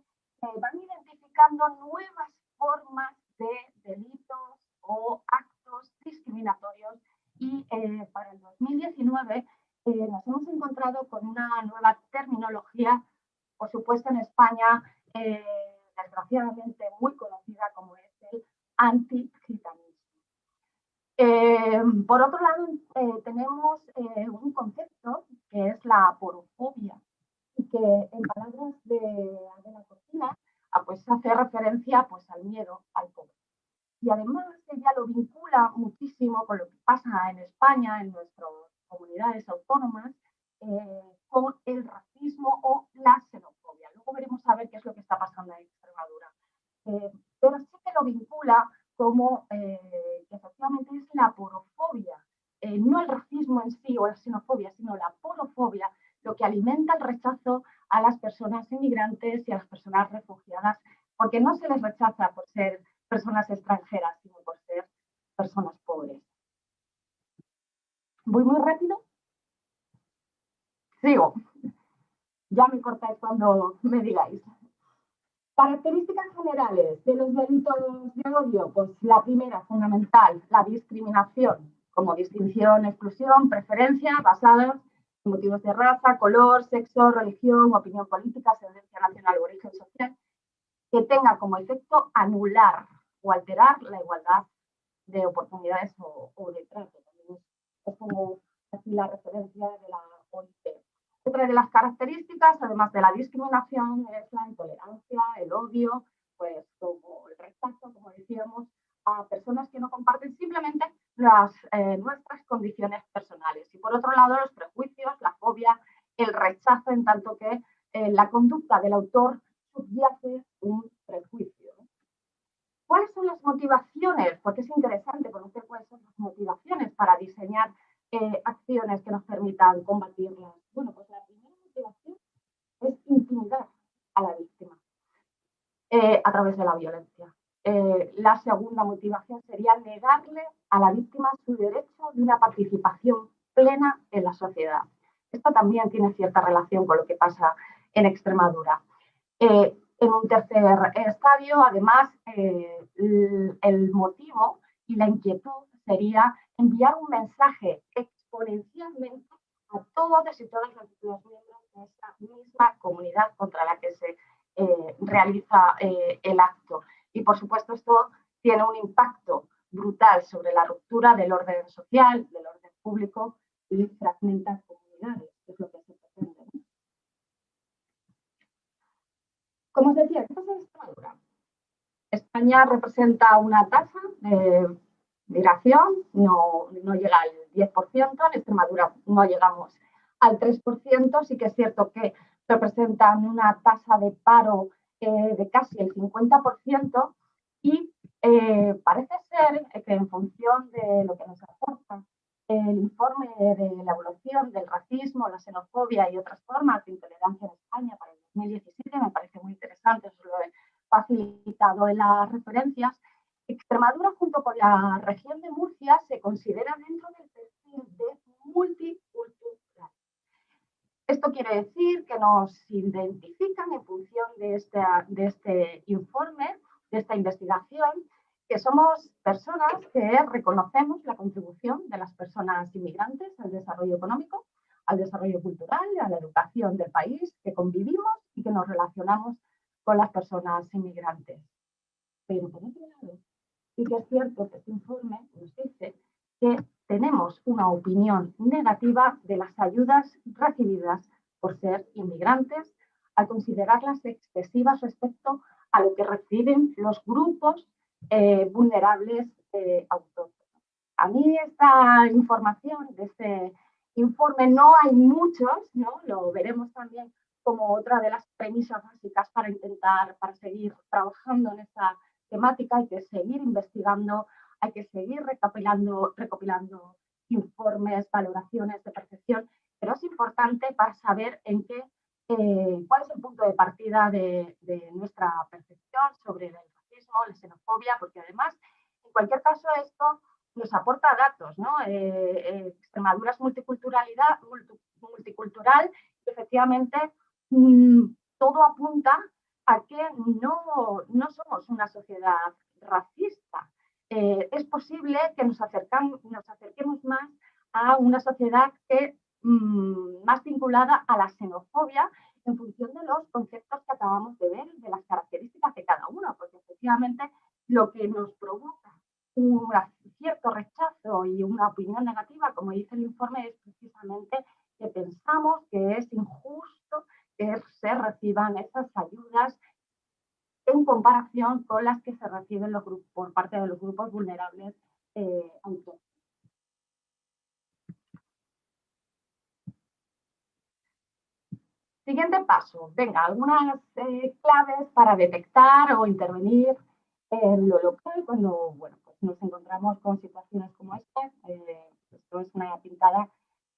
van identificando nuevas formas de delitos o actos discriminatorios y para el 2019 nos hemos encontrado con una nueva terminología, por supuesto en España, desgraciadamente muy conocida como es el antigitanismo. Por otro lado, tenemos un concepto que es la aporofobia y que en palabras de Adela Cortina pues hace referencia pues, al miedo al pobre. Y además ella lo vincula muchísimo con lo que pasa en España, en nuestras comunidades autónomas, con el racismo o la xenofobia. Luego veremos a ver qué es lo que está pasando en Extremadura. Pero sí que lo vincula como que efectivamente es la aporofobia, no el racismo en sí o la xenofobia, sino la aporofobia, lo que alimenta el rechazo a las personas inmigrantes y a las personas refugiadas, porque no se les rechaza por ser personas extranjeras, sino por ser personas pobres. ¿Voy muy rápido? Sigo. Ya me cortáis cuando me digáis. Características generales de los delitos de odio, pues la primera, fundamental, la discriminación, como distinción, exclusión, preferencia, basadas en motivos de raza, color, sexo, religión, opinión política, ascendencia nacional o origen social, que tenga como efecto anular o alterar la igualdad de oportunidades o de trato. También es como aquí la referencia de la OIT. Otra de las características, además de la discriminación, es la intolerancia, el odio, pues como el rechazo, como decíamos, a personas que no comparten simplemente nuestras condiciones personales. Y por otro lado, los prejuicios, la fobia, el rechazo, en tanto que la conducta del autor subyace un prejuicio. ¿Cuáles son las motivaciones? Porque es interesante conocer cuáles son las motivaciones para diseñar acciones que nos permitan combatirlas. Bueno, pues la primera motivación es intimidar a la víctima a través de la violencia. La segunda motivación sería negarle a la víctima su derecho de una participación plena en la sociedad. Esto también tiene cierta relación con lo que pasa en Extremadura. En un tercer estadio, además, el motivo y la inquietud sería enviar un mensaje exponencialmente a todos y todas los miembros de esta misma comunidad contra la que se realiza el acto. Y, por supuesto, esto tiene un impacto brutal sobre la ruptura del orden social, del orden público y fragmenta comunidades, que es lo que se pretende, ¿no? Como os decía, ¿qué pasa en Extremadura? España representa una tasa de migración, no llega al 10%, en Extremadura no llegamos al 3%, sí que es cierto que representan una tasa de paro de casi el 50% y parece ser que en función de lo que nos aporta el informe de la evolución del racismo, la xenofobia y otras formas de intolerancia en España para el 2017, me parece muy interesante, os lo he facilitado en las referencias. Extremadura junto con la región de Murcia se considera dentro del perfil de multicultural. Esto quiere decir que nos identifican en función de este informe, de esta investigación, que somos personas que reconocemos la contribución de las personas inmigrantes al desarrollo económico, al desarrollo cultural, a la educación del país, que convivimos y que nos relacionamos con las personas inmigrantes. Pero por otro lado, sí que es cierto que este informe nos dice que tenemos una opinión negativa de las ayudas recibidas por ser inmigrantes, al considerarlas excesivas respecto a lo que reciben los grupos vulnerables autóctonos. A mí esta información de este informe no hay muchos, ¿no? Lo veremos también como otra de las premisas básicas para seguir trabajando en esta temática. Hay que seguir investigando, hay que seguir recopilando informes, valoraciones de percepción, pero es importante para saber cuál es el punto de partida de nuestra percepción sobre el racismo, la xenofobia, porque además, en cualquier caso, esto nos aporta datos, ¿no? Extremadura es multicultural y efectivamente todo apunta a que no somos una sociedad racista. Es posible que nos acerquemos más a una sociedad que más vinculada a la xenofobia en función de los conceptos que acabamos de ver, de las características de cada uno, porque efectivamente lo que nos provoca un cierto rechazo y una opinión negativa, como dice el informe, es precisamente que pensamos que es injusto que se reciban esas ayudas en comparación con las que se reciben por parte de los grupos vulnerables autóctonos. Siguiente paso. Venga, algunas claves para detectar o intervenir en lo local cuando pues nos encontramos con situaciones como esta. Esto es una pintada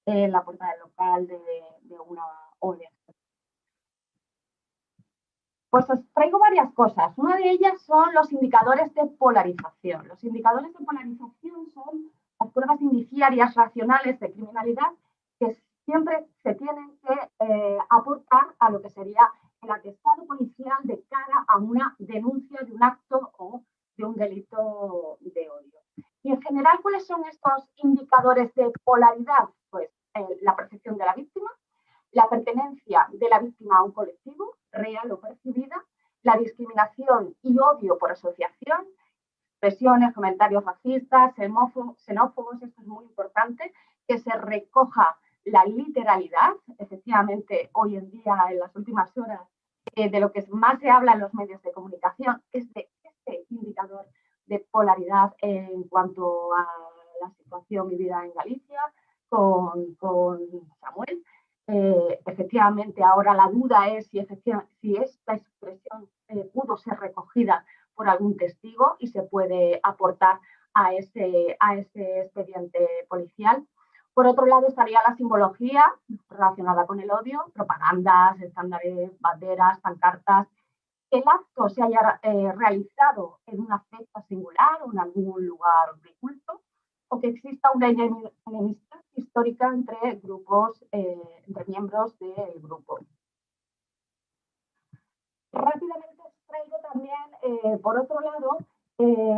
en la puerta del local de una ONG. Pues os traigo varias cosas. Una de ellas son los indicadores de polarización. Los indicadores de polarización son las pruebas indiciarias racionales de criminalidad que siempre se tienen que aportar a lo que sería el atestado policial de cara a una denuncia de un acto o de un delito de odio. Y en general, ¿cuáles son estos indicadores de polaridad? Pues la percepción de la víctima, la pertenencia de la víctima a un colectivo, real o percibida, la discriminación y odio por asociación, expresiones, comentarios racistas, xenófobos, esto es muy importante, que se recoja la literalidad. Efectivamente, hoy en día, en las últimas horas, de lo que más se habla en los medios de comunicación es de este indicador de polaridad en cuanto a la situación vivida en Galicia con Samuel. Efectivamente, ahora la duda es si esta expresión pudo ser recogida por algún testigo y se puede aportar a ese expediente policial. Por otro lado, estaría la simbología relacionada con el odio, propagandas, estándares, banderas, pancartas. Que el acto se haya realizado en una fecha singular o en algún lugar de culto, o que exista una enemistad histórica entre grupos, entre miembros del grupo. Rápidamente os traigo también, por otro lado,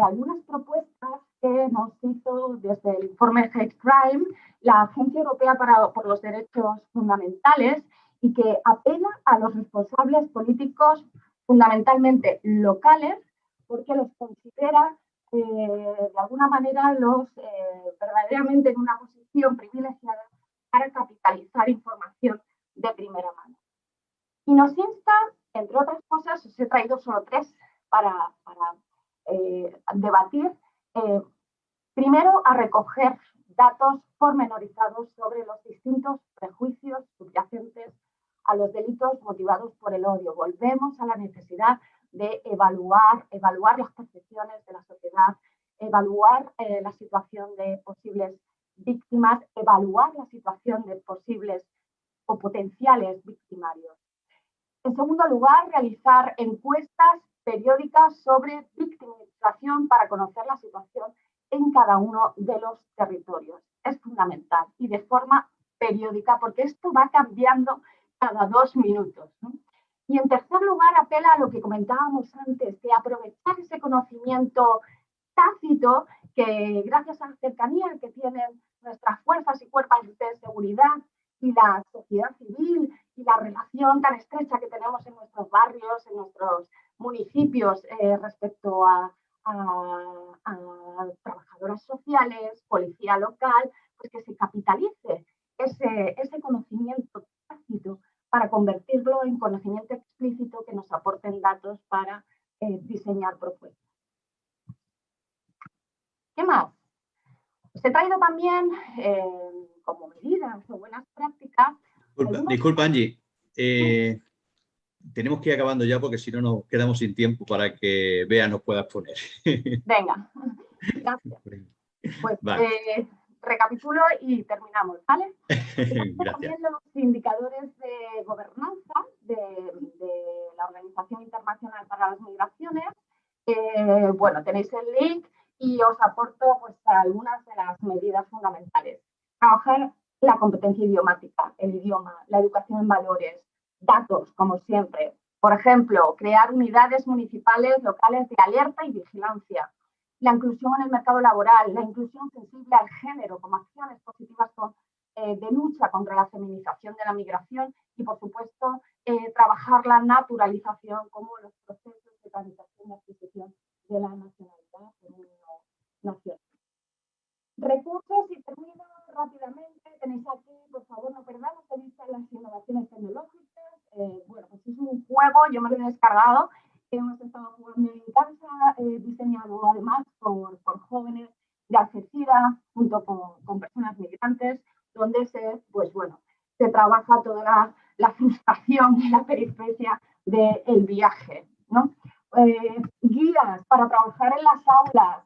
algunas propuestas que nos hizo desde el informe Hate Crime la Agencia Europea por los Derechos Fundamentales y que apela a los responsables políticos fundamentalmente locales, porque los considera de alguna manera verdaderamente en una posición privilegiada para capitalizar información de primera mano. Y nos insta, entre otras cosas, os he traído solo 3 para debatir. Primero, a recoger datos pormenorizados sobre los distintos prejuicios subyacentes a los delitos motivados por el odio. Volvemos a la necesidad de evaluar las percepciones de la sociedad, evaluar la situación de posibles víctimas, evaluar la situación de posibles o potenciales victimarios. En segundo lugar, realizar encuestas periódicas sobre victimización para conocer la situación en cada uno de los territorios. Es fundamental y de forma periódica porque esto va cambiando cada 2 minutos, ¿no? Y en tercer lugar, apela a lo que comentábamos antes, de aprovechar ese conocimiento tácito que gracias a la cercanía que tienen nuestras fuerzas y cuerpos de seguridad y la sociedad civil y la relación tan estrecha que tenemos en nuestros barrios, en nuestros municipios respecto a trabajadoras sociales, policía local, pues que se capitalice ese conocimiento tácito para convertirlo en conocimiento explícito que nos aporten datos para diseñar propuestas. ¿Qué más? Os he traído también, como medidas o buenas prácticas...
Disculpa, Angie. Tenemos que ir acabando ya porque si no nos quedamos sin tiempo para que Bea nos pueda exponer.
Venga, gracias. Pues vale. Recapitulo y terminamos, ¿vale? También los indicadores de gobernanza de la Organización Internacional para las Migraciones. Bueno, tenéis el link y os aporto pues, algunas de las medidas fundamentales. Trabajar la competencia idiomática, el idioma, la educación en valores, datos, como siempre. Por ejemplo, crear unidades municipales locales de alerta y vigilancia. La inclusión en el mercado laboral, la inclusión sensible al género como acciones positivas de lucha contra la feminización de la migración y, por supuesto, trabajar la naturalización como los procesos de tramitación y adquisición de la nacionalidad en un nacional. Recursos, y termino rápidamente, tenéis aquí, por favor, no perdamos de vista las innovaciones tecnológicas. Bueno, pues es un juego, yo me lo he descargado, hemos estado jugando en casa, diseñado además por jóvenes de Algeciras, junto con personas migrantes, donde se trabaja toda la frustración y la peripecia del viaje, ¿no? Guías para trabajar en las aulas,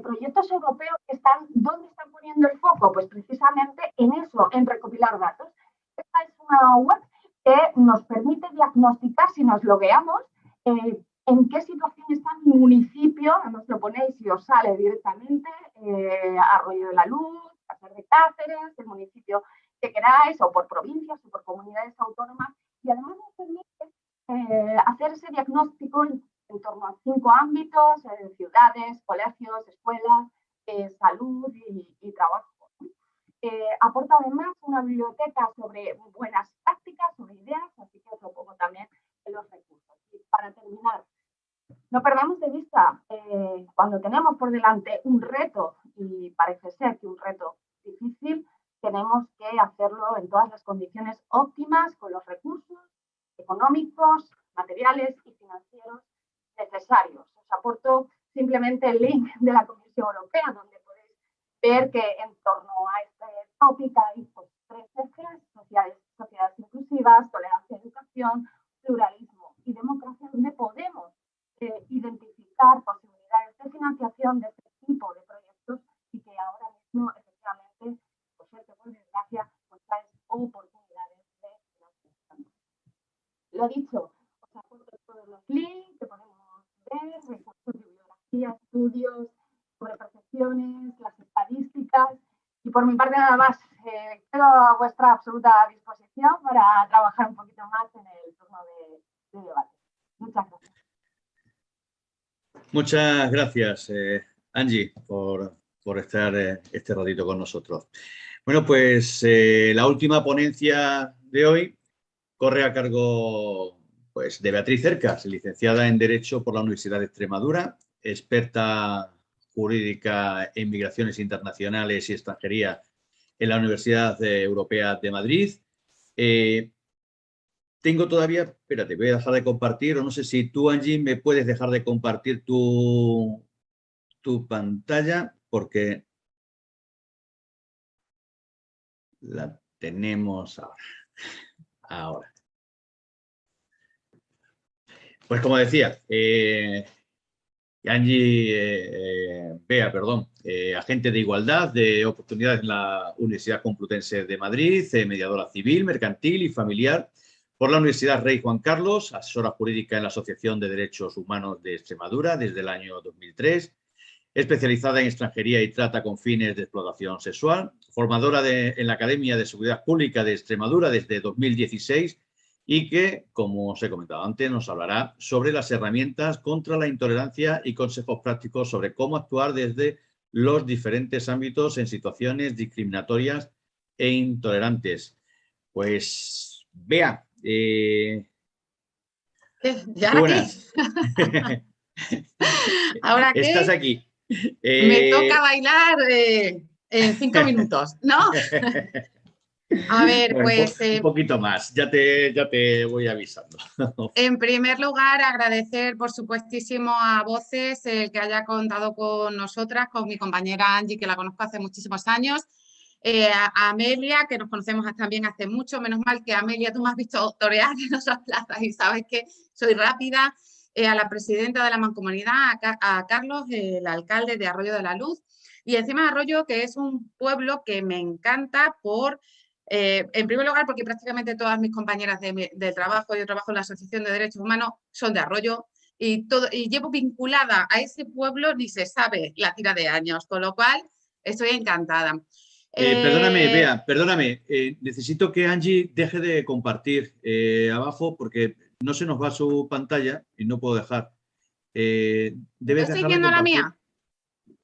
proyectos europeos que ¿dónde están poniendo el foco? Pues precisamente en eso, en recopilar datos. Esta es una web que nos permite diagnosticar, si nos logueamos, en qué situación está mi municipio, además lo ponéis y os sale directamente, Arroyo de la Luz, Cáceres de Cáceres, el municipio que queráis, o por provincias o por comunidades autónomas, y además nos permite hacer ese diagnóstico en torno a 5 ámbitos, ciudades, colegios, escuelas, salud y trabajo. Aporta además una biblioteca sobre buenas prácticas, sobre ideas, así que os lo pongo también en los recursos. Y para terminar, no perdamos de vista, cuando tenemos por delante un reto, y parece ser que un reto difícil, tenemos que hacerlo en todas las condiciones óptimas, con los recursos económicos, materiales y financieros necesarios. Os aporto simplemente el link de la Comisión Europea, donde podéis ver que en torno a este tópico hay 3 ejes: sociedades inclusivas, tolerancia, educación, pluralismo y democracia, donde podemos identificar posibilidades de financiación de este tipo de proyectos y que ahora mismo, efectivamente, por suerte, por desgracia, pues traen oportunidades de financiación. Lo dicho, os aporto todos los links que podemos ver, recursos de bibliografía, estudios sobre percepciones, las estadísticas, y por mi parte nada más. Quedo a vuestra absoluta disposición para trabajar un poquito más en el turno de debate. Muchas gracias.
Muchas gracias, Angie, por estar este ratito con nosotros. Bueno, pues la última ponencia de hoy corre a cargo pues, de Beatriz Cercas, licenciada en Derecho por la Universidad de Extremadura, experta jurídica en migraciones internacionales y extranjería en la Universidad Europea de Madrid. Tengo todavía, espérate, voy a dejar de compartir, o no sé si tú, Angie, me puedes dejar de compartir tu pantalla, porque la tenemos ahora. Pues como decía, Bea, agente de igualdad de oportunidades en la Universidad Complutense de Madrid, mediadora civil, mercantil y familiar por la Universidad Rey Juan Carlos, asesora jurídica en la Asociación de Derechos Humanos de Extremadura desde el año 2003, especializada en extranjería y trata con fines de explotación sexual, formadora en la Academia de Seguridad Pública de Extremadura desde 2016 y que, como os he comentado antes, nos hablará sobre las herramientas contra la intolerancia y consejos prácticos sobre cómo actuar desde los diferentes ámbitos en situaciones discriminatorias e intolerantes. Pues, Bea,
¿Ya
buenas.
¿Ahora qué?
Estás aquí.
Me toca bailar en 5 minutos, ¿no? A ver,
bueno,
pues...
un poquito más, ya te voy avisando.
En primer lugar, agradecer, por supuestísimo, a Voces el que haya contado con nosotras, con mi compañera Angie, que la conozco hace muchísimos años, a Amelia, que nos conocemos también hace mucho, menos mal que Amelia, tú me has visto torear en otras plazas y sabes que soy rápida, a la presidenta de la Mancomunidad, a Carlos, el alcalde de Arroyo de la Luz, y encima de Arroyo, que es un pueblo que me encanta por... en primer lugar, porque prácticamente todas mis compañeras de trabajo, yo trabajo en la Asociación de Derechos Humanos, son de Arroyo y llevo vinculada a ese pueblo, ni se sabe la tira de años, con lo cual estoy encantada.
Perdóname, Bea, perdóname. Necesito que Angie deje de compartir abajo porque no se nos va su pantalla y no puedo dejar. ¿Debes
¿Estoy
dejar de
viendo la
compartir?
mía?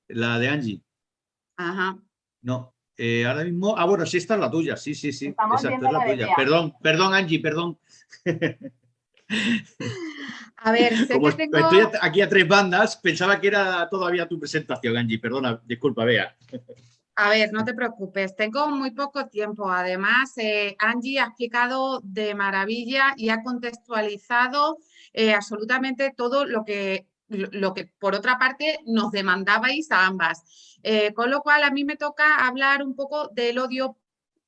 La de Angie.
Ajá.
No, ahora mismo... Ah, bueno, sí, esta es la tuya. Sí.
Estamos
Exacto,
viendo
es la
la de
tuya.
Bea.
Perdón, Angie, perdón.
A ver, sé
Como
que tengo...
estoy aquí a 3 bandas, pensaba que era todavía tu presentación, Angie. Perdona, disculpa, Bea.
A ver, no te preocupes, tengo muy poco tiempo. Además, Angie ha explicado de maravilla y ha contextualizado absolutamente todo lo que por otra parte nos demandabais a ambas. Con lo cual, a mí me toca hablar un poco del odio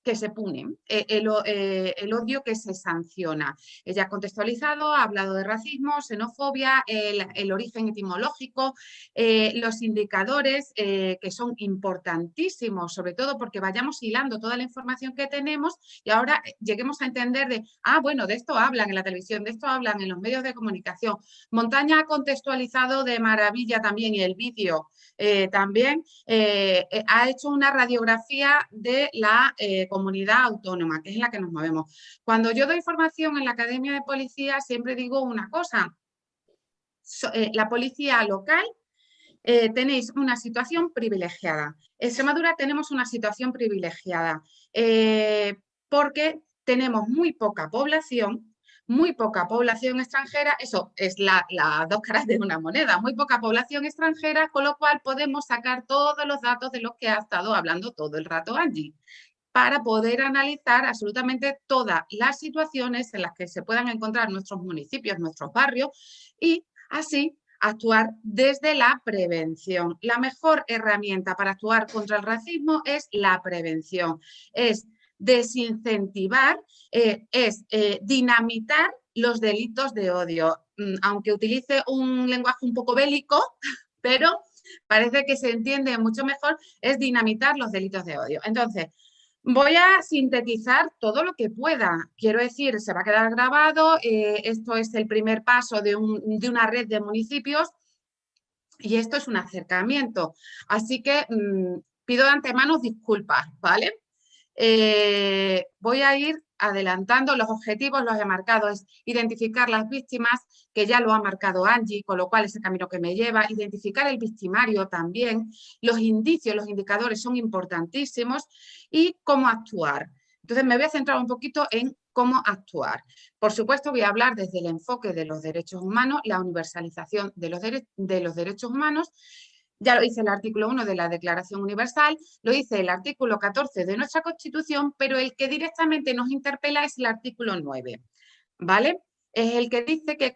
que se pune, el odio que se sanciona. Ella ha contextualizado, ha hablado de racismo, xenofobia, el origen etimológico, los indicadores que son importantísimos, sobre todo porque vayamos hilando toda la información que tenemos y ahora lleguemos a entender de, bueno, de esto hablan en la televisión, de esto hablan en los medios de comunicación. Montaña ha contextualizado de maravilla también y el vídeo también ha hecho una radiografía de la comunidad autónoma, que es en la que nos movemos. Cuando yo doy formación en la Academia de Policía, siempre digo una cosa. La policía local tenéis una situación privilegiada. En Extremadura tenemos una situación privilegiada porque tenemos muy poca población extranjera, eso es las dos caras de una moneda, muy poca población extranjera, con lo cual podemos sacar todos los datos de los que ha estado hablando todo el rato Angie, para poder analizar absolutamente todas las situaciones en las que se puedan encontrar nuestros municipios, nuestros barrios, y así actuar desde la prevención. La mejor herramienta para actuar contra el racismo es la prevención, es desincentivar, es dinamitar los delitos de odio. Aunque utilice un lenguaje un poco bélico, pero parece que se entiende mucho mejor, es dinamitar los delitos de odio. Entonces, voy a sintetizar todo lo que pueda. Quiero decir, se va a quedar grabado, esto es el primer paso de una red de municipios y esto es un acercamiento. Así que pido de antemano disculpas, ¿vale? Voy a ir adelantando los objetivos, los he marcado, es identificar las víctimas, que ya lo ha marcado Angie, con lo cual ese camino que me lleva, identificar el victimario también, los indicios, los indicadores son importantísimos y cómo actuar. Entonces me voy a centrar un poquito en cómo actuar. Por supuesto voy a hablar desde el enfoque de los derechos humanos, la universalización de los derechos humanos. Ya lo dice el artículo 1 de la Declaración Universal, lo dice el artículo 14 de nuestra Constitución, pero el que directamente nos interpela es el artículo 9, ¿vale? Es el que dice que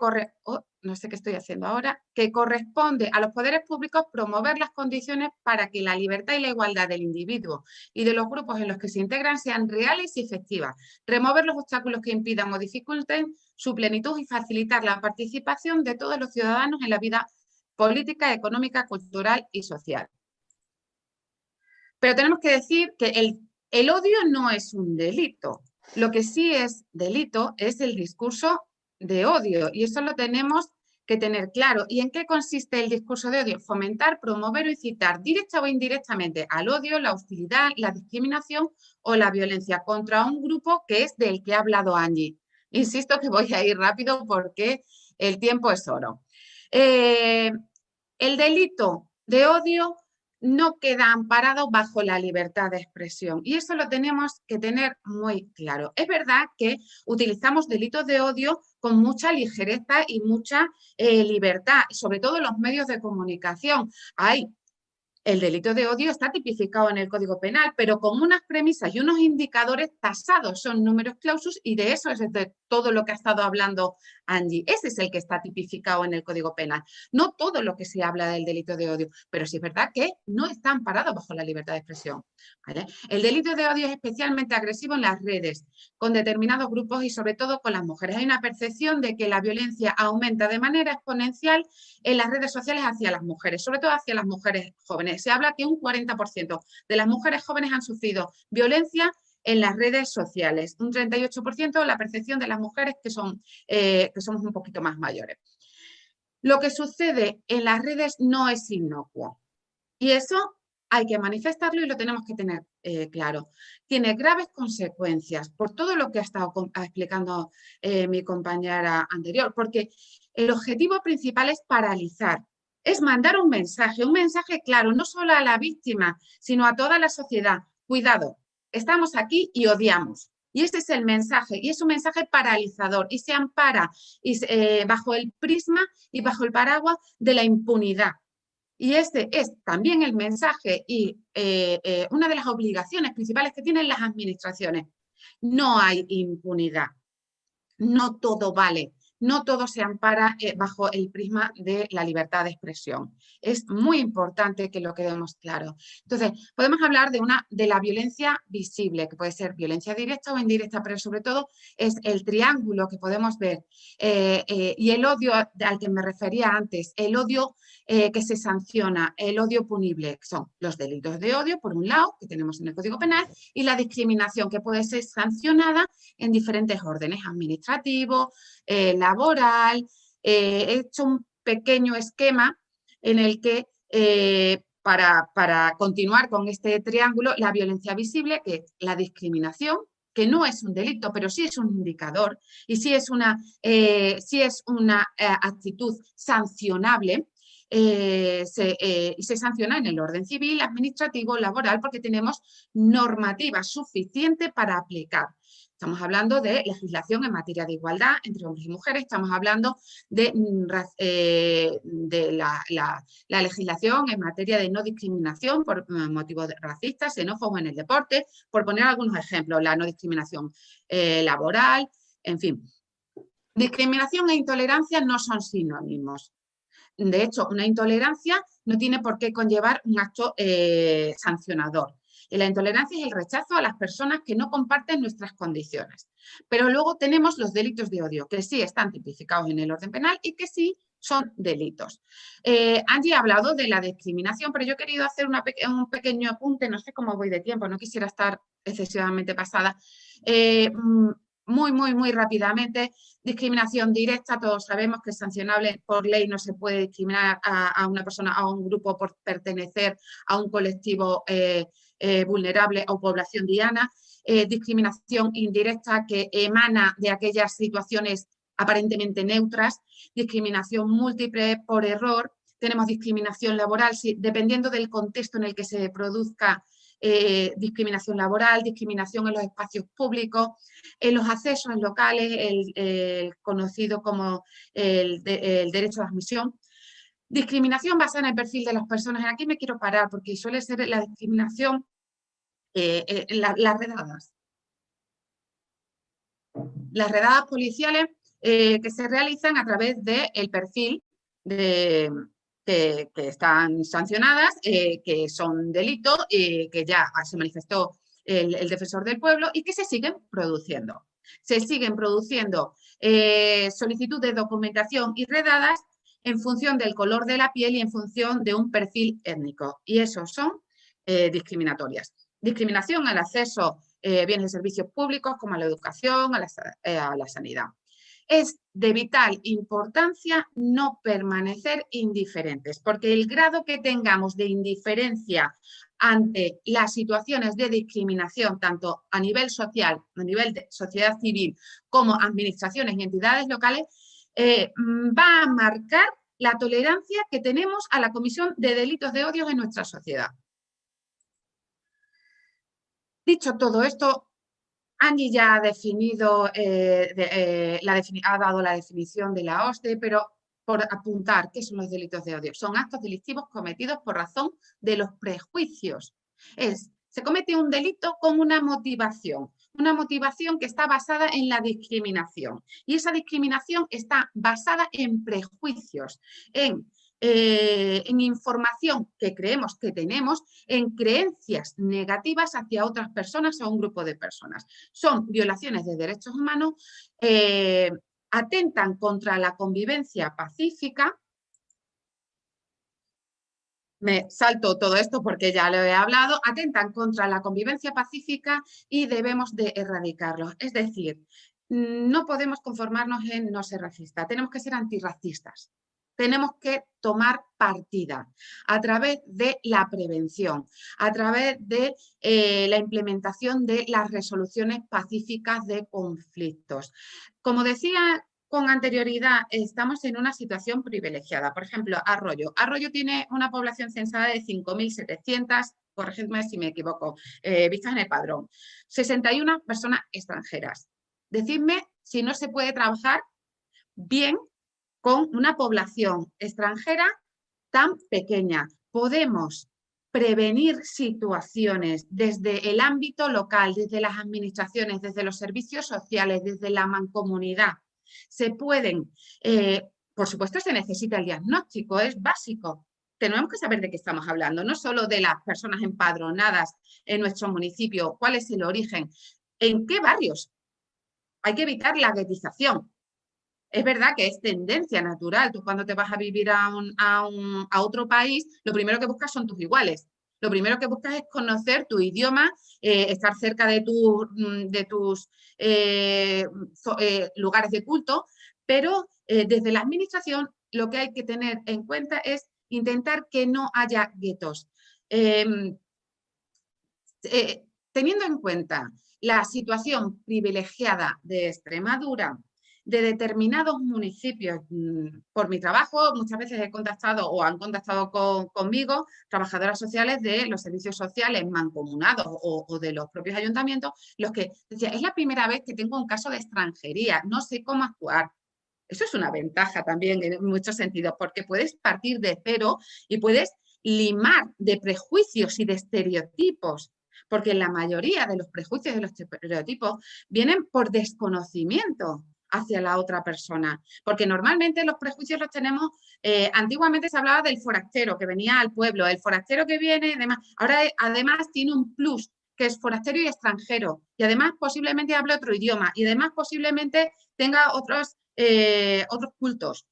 no sé qué estoy haciendo ahora, que corresponde a los poderes públicos promover las condiciones para que la libertad y la igualdad del individuo y de los grupos en los que se integran sean reales y efectivas, remover los obstáculos que impidan o dificulten su plenitud y facilitar la participación de todos los ciudadanos en la vida política, económica, cultural y social. Pero tenemos que decir que el odio no es un delito. Lo que sí es delito es el discurso de odio y eso lo tenemos que tener claro. ¿Y en qué consiste el discurso de odio? Fomentar, promover o incitar directa o indirectamente al odio, la hostilidad, la discriminación o la violencia contra un grupo que es del que ha hablado Angie. Insisto que voy a ir rápido porque el tiempo es oro. El delito de odio no queda amparado bajo la libertad de expresión y eso lo tenemos que tener muy claro. Es verdad que utilizamos delitos de odio con mucha ligereza y mucha libertad, sobre todo en los medios de comunicación. El delito de odio está tipificado en el Código Penal, pero con unas premisas y unos indicadores tasados, son números clausus y de eso es de todo lo que ha estado hablando Angie. Ese es el que está tipificado en el Código Penal. No todo lo que se habla del delito de odio, pero sí es verdad que no está amparado bajo la libertad de expresión, ¿vale? El delito de odio es especialmente agresivo en las redes, con determinados grupos y sobre todo con las mujeres. Hay una percepción de que la violencia aumenta de manera exponencial en las redes sociales hacia las mujeres, sobre todo hacia las mujeres jóvenes. Se habla que un 40% de las mujeres jóvenes han sufrido violencia en las redes sociales, un 38% la percepción de las mujeres que somos un poquito más mayores. Lo que sucede en las redes no es inocuo y eso hay que manifestarlo y lo tenemos que tener claro. Tiene graves consecuencias por todo lo que ha estado explicando mi compañera anterior, porque el objetivo principal es paralizar, es mandar un mensaje claro, no solo a la víctima, sino a toda la sociedad. Cuidado, estamos aquí y odiamos. Y ese es el mensaje, y es un mensaje paralizador, y se ampara bajo el prisma y bajo el paraguas de la impunidad. Y este es también el mensaje y una de las obligaciones principales que tienen las administraciones. No hay impunidad, no todo vale. No todo se ampara bajo el prisma de la libertad de expresión. Es muy importante que lo quedemos claro. Entonces, podemos hablar de la violencia visible, que puede ser violencia directa o indirecta, pero sobre todo es el triángulo que podemos ver. Y el odio al que me refería antes, el odio que se sanciona, el odio punible, que son los delitos de odio, por un lado, que tenemos en el Código Penal, y la discriminación, que puede ser sancionada en diferentes órdenes, administrativo, laboral. He hecho un pequeño esquema en el que para continuar con este triángulo, la violencia visible, que es la discriminación, que no es un delito, pero sí es un indicador y sí es una actitud sancionable. Y se sanciona en el orden civil, administrativo, laboral, porque tenemos normativa suficiente para aplicar. Estamos hablando de legislación en materia de igualdad entre hombres y mujeres, estamos hablando de la legislación en materia de no discriminación por motivos racistas, xenófobos en el deporte, por poner algunos ejemplos, la no discriminación laboral, en fin. Discriminación e intolerancia no son sinónimos. De hecho, una intolerancia no tiene por qué conllevar un acto sancionador. La intolerancia es el rechazo a las personas que no comparten nuestras condiciones. Pero luego tenemos los delitos de odio, que sí están tipificados en el orden penal y que sí son delitos. Angie ha hablado de la discriminación, pero yo he querido hacer un pequeño apunte, no sé cómo voy de tiempo, no quisiera estar excesivamente pasada. Muy rápidamente, discriminación directa, todos sabemos que es sancionable por ley, no se puede discriminar a una persona, a un grupo por pertenecer a un colectivo vulnerable o población diana. Discriminación indirecta que emana de aquellas situaciones aparentemente neutras, discriminación múltiple por error, tenemos discriminación laboral, dependiendo del contexto en el que se produzca discriminación laboral, discriminación en los espacios públicos, en los accesos locales, el conocido como el derecho de admisión. Discriminación basada en el perfil de las personas. Aquí me quiero parar porque suele ser la discriminación, las redadas. Las redadas policiales que se realizan a través del perfil que están sancionadas, que son delitos, que ya se manifestó el defensor del pueblo y que se siguen produciendo. Se siguen produciendo solicitud de documentación y redadas en función del color de la piel y en función de un perfil étnico. Y esos son discriminatorias. Discriminación al acceso a bienes y servicios públicos como a la educación, a la sanidad. Es de vital importancia no permanecer indiferentes, porque el grado que tengamos de indiferencia ante las situaciones de discriminación, tanto a nivel social, a nivel de sociedad civil, como administraciones y entidades locales, va a marcar la tolerancia que tenemos a la comisión de delitos de odio en nuestra sociedad. Dicho todo esto, Angie ya ha definido, ha dado la definición de la OSCE, pero por apuntar, ¿qué son los delitos de odio? Son actos delictivos cometidos por razón de los prejuicios. Se comete un delito con una motivación que está basada en la discriminación. Y esa discriminación está basada en prejuicios, en información que creemos que tenemos, en creencias negativas hacia otras personas o un grupo de personas. Son violaciones de derechos humanos, atentan contra la convivencia pacífica. Me salto todo esto porque ya lo he hablado, atentan contra la convivencia pacífica y debemos de erradicarlos. Es decir, no podemos conformarnos en no ser racistas, tenemos que ser antirracistas. Tenemos que tomar partida a través de la prevención, a través de la implementación de las resoluciones pacíficas de conflictos. Como decía con anterioridad, estamos en una situación privilegiada. Por ejemplo, Arroyo. Arroyo tiene una población censada de 5.700, corregidme si me equivoco, vistas en el padrón. 61 personas extranjeras. Decidme si no se puede trabajar bien con una población extranjera tan pequeña. Podemos prevenir situaciones desde el ámbito local, desde las administraciones, desde los servicios sociales, desde la mancomunidad. Se pueden, por supuesto se necesita el diagnóstico, es básico. Tenemos que saber de qué estamos hablando, no solo de las personas empadronadas en nuestro municipio, cuál es el origen, en qué barrios. Hay que evitar la guetización. Es verdad que es tendencia natural. Tú cuando te vas a vivir a otro país, lo primero que buscas son tus iguales. Lo primero que buscas es conocer tu idioma, estar cerca de tus lugares de culto, pero desde la administración lo que hay que tener en cuenta es intentar que no haya guetos. Teniendo en cuenta la situación privilegiada de Extremadura, de determinados municipios, por mi trabajo, muchas veces he contactado o han contactado conmigo trabajadoras sociales de los servicios sociales mancomunados o de los propios ayuntamientos, los que decían, es la primera vez que tengo un caso de extranjería, no sé cómo actuar. Eso es una ventaja también en muchos sentidos, porque puedes partir de cero y puedes limar de prejuicios y de estereotipos, porque la mayoría de los prejuicios y de los estereotipos vienen por desconocimiento. hacia la otra persona. Porque normalmente los prejuicios los tenemos, antiguamente se hablaba del forastero que venía al pueblo, el forastero que viene, ahora además tiene un plus, que es forastero y extranjero, y además posiblemente hable otro idioma, y además posiblemente tenga otros cultos.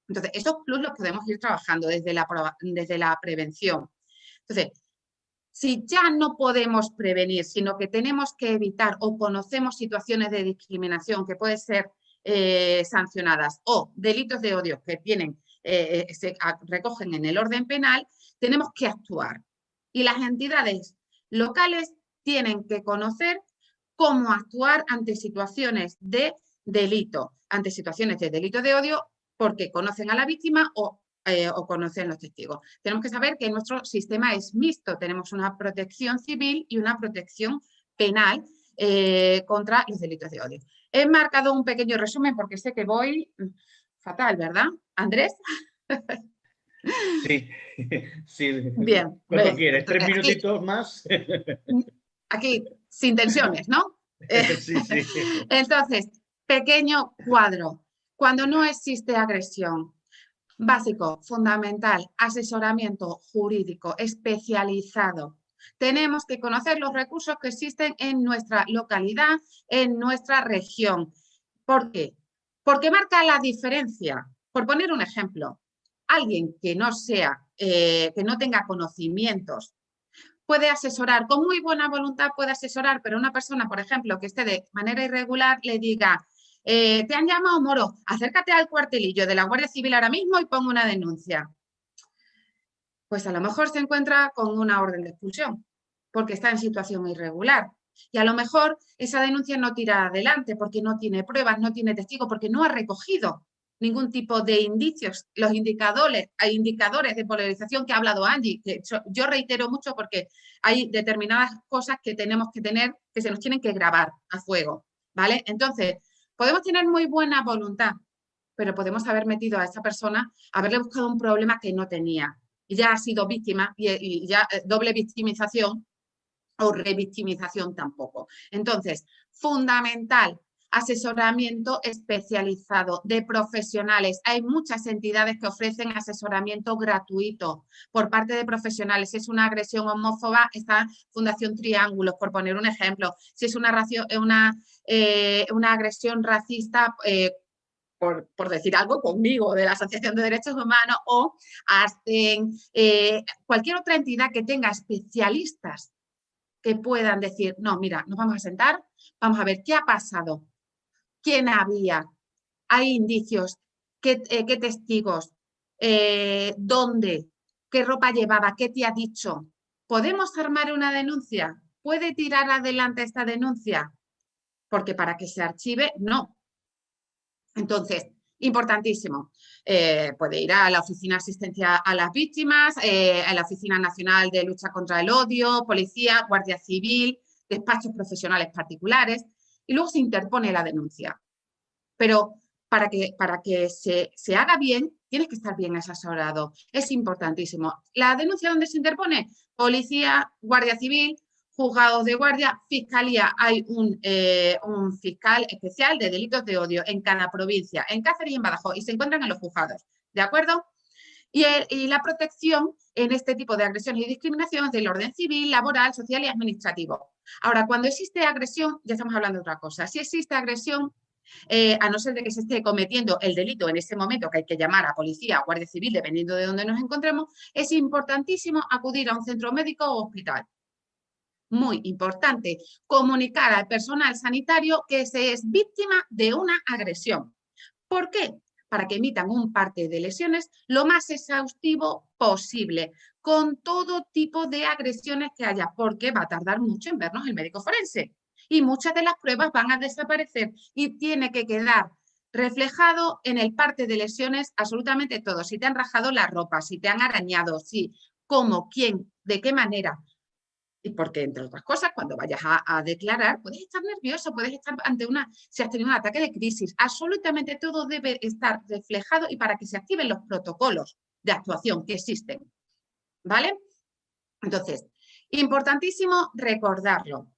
Entonces, esos plus los podemos ir trabajando desde la prevención. Entonces, si ya no podemos prevenir, sino que tenemos que evitar o conocemos situaciones de discriminación que pueden ser sancionadas o delitos de odio que se recogen en el orden penal, tenemos que actuar. Y las entidades locales tienen que conocer cómo actuar ante situaciones de delito, de odio, porque conocen a la víctima o conocen los testigos. Tenemos que saber que nuestro sistema es mixto, tenemos una protección civil y una protección penal contra los delitos de odio. He marcado un pequeño resumen porque sé que voy fatal, ¿verdad? ¿Andrés?
Sí, sí.
Bien.
¿Cuánto quieres? ¿3 minutitos más?
Aquí, sin tensiones, ¿no?
Sí, sí.
Entonces, pequeño cuadro. Cuando no existe agresión, básico, fundamental, asesoramiento jurídico especializado. Tenemos que conocer los recursos que existen en nuestra localidad, en nuestra región. ¿Por qué? Porque marca la diferencia. Por poner un ejemplo, alguien que no tenga conocimientos, puede asesorar, con muy buena voluntad puede asesorar, pero una persona, por ejemplo, que esté de manera irregular, le diga: te han llamado, moro, acércate al cuartelillo de la Guardia Civil ahora mismo y pongo una denuncia. Pues a lo mejor se encuentra con una orden de expulsión, porque está en situación irregular. Y a lo mejor esa denuncia no tira adelante porque no tiene pruebas, no tiene testigos, porque no ha recogido ningún tipo de indicios. Los indicadores, hay indicadores de polarización que ha hablado Angie, que yo reitero mucho porque hay determinadas cosas que tenemos que tener, que se nos tienen que grabar a fuego, ¿vale? Entonces, podemos tener muy buena voluntad, pero podemos haber metido a esa persona, haberle buscado un problema que no tenía y ya ha sido víctima y ya doble victimización o revictimización tampoco. Entonces, fundamental, asesoramiento especializado de profesionales. Hay muchas entidades que ofrecen asesoramiento gratuito por parte de profesionales. Si es una agresión homófoba, está Fundación Triángulos, por poner un ejemplo. Si es una agresión racista, por decir algo, conmigo, de la Asociación de Derechos Humanos, o hacen cualquier otra entidad que tenga especialistas que puedan decir: no, mira, nos vamos a sentar, vamos a ver qué ha pasado, quién había, hay indicios, qué testigos, dónde, qué ropa llevaba, qué te ha dicho. ¿Podemos armar una denuncia? ¿Puede tirar adelante esta denuncia? Porque para que se archive, no. Entonces, importantísimo, puede ir a la Oficina de Asistencia a las Víctimas, a la Oficina Nacional de Lucha contra el Odio, Policía, Guardia Civil, despachos profesionales particulares, y luego se interpone la denuncia. Pero para que se haga bien, tienes que estar bien asesorado. Es importantísimo. ¿La denuncia dónde se interpone? Policía, Guardia Civil, juzgados de guardia, fiscalía. Hay un fiscal especial de delitos de odio en cada provincia, en Cáceres y en Badajoz, y se encuentran en los juzgados, ¿de acuerdo? Y la protección en este tipo de agresiones y discriminaciones del orden civil, laboral, social y administrativo. Ahora, cuando existe agresión, ya estamos hablando de otra cosa. Si existe agresión, a no ser de que se esté cometiendo el delito en ese momento, que hay que llamar a policía o guardia civil, dependiendo de dónde nos encontremos, es importantísimo acudir a un centro médico o hospital. Muy importante, comunicar al personal sanitario que se es víctima de una agresión. ¿Por qué? Para que emitan un parte de lesiones lo más exhaustivo posible, con todo tipo de agresiones que haya, porque va a tardar mucho en vernos el médico forense. Y muchas de las pruebas van a desaparecer y tiene que quedar reflejado en el parte de lesiones absolutamente todo. Si te han rajado la ropa, si te han arañado, si, cómo, quién, de qué manera. Y porque, entre otras cosas, cuando vayas a declarar, puedes estar nervioso, puedes estar si has tenido un ataque de crisis. Absolutamente todo debe estar reflejado y para que se activen los protocolos de actuación que existen. ¿Vale? Entonces, importantísimo recordarlo.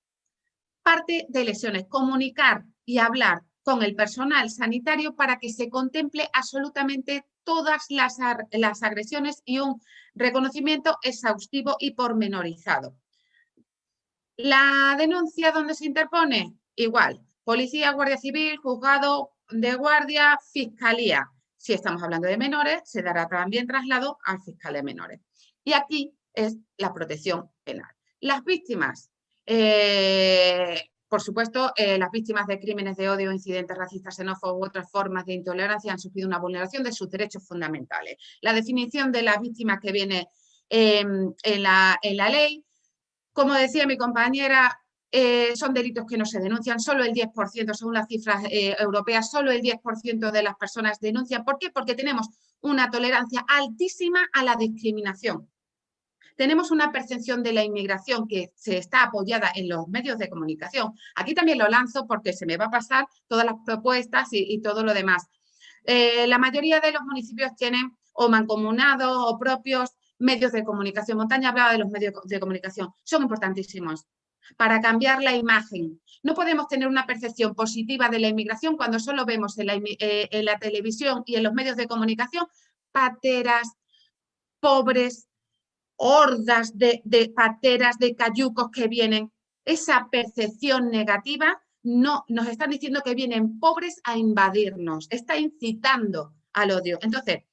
Parte de lesiones, comunicar y hablar con el personal sanitario para que se contemple absolutamente todas las agresiones y un reconocimiento exhaustivo y pormenorizado. La denuncia, ¿dónde se interpone? Igual, policía, guardia civil, juzgado de guardia, fiscalía. Si estamos hablando de menores, se dará también traslado al fiscal de menores. Y aquí es la protección penal. Las víctimas, por supuesto, las víctimas de crímenes de odio, incidentes racistas, xenófobos u otras formas de intolerancia han sufrido una vulneración de sus derechos fundamentales. La definición de las víctimas que viene en la ley, como decía mi compañera, son delitos que no se denuncian, solo el 10%, según las cifras europeas, solo el 10% de las personas denuncian. ¿Por qué? Porque tenemos una tolerancia altísima a la discriminación. Tenemos una percepción de la inmigración que se está apoyada en los medios de comunicación. Aquí también lo lanzo porque se me va a pasar todas las propuestas y todo lo demás. La mayoría de los municipios tienen o mancomunados o propios medios de comunicación. Montaña hablaba de los medios de comunicación. Son importantísimos para cambiar la imagen. No podemos tener una percepción positiva de la inmigración cuando solo vemos en la televisión y en los medios de comunicación pateras, pobres, hordas de pateras, de cayucos que vienen. Esa percepción negativa no, nos están diciendo que vienen pobres a invadirnos, está incitando al odio. Entonces,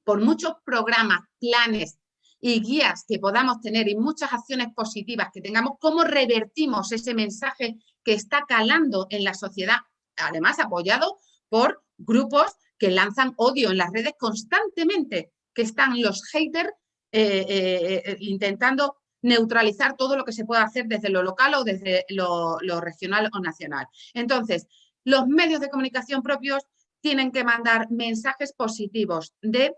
por muchos programas, planes y guías que podamos tener y muchas acciones positivas que tengamos, ¿cómo revertimos ese mensaje que está calando en la sociedad? Además, apoyado por grupos que lanzan odio en las redes constantemente, que están los haters intentando neutralizar todo lo que se pueda hacer desde lo local o desde lo regional o nacional. Entonces, los medios de comunicación propios tienen que mandar mensajes positivos de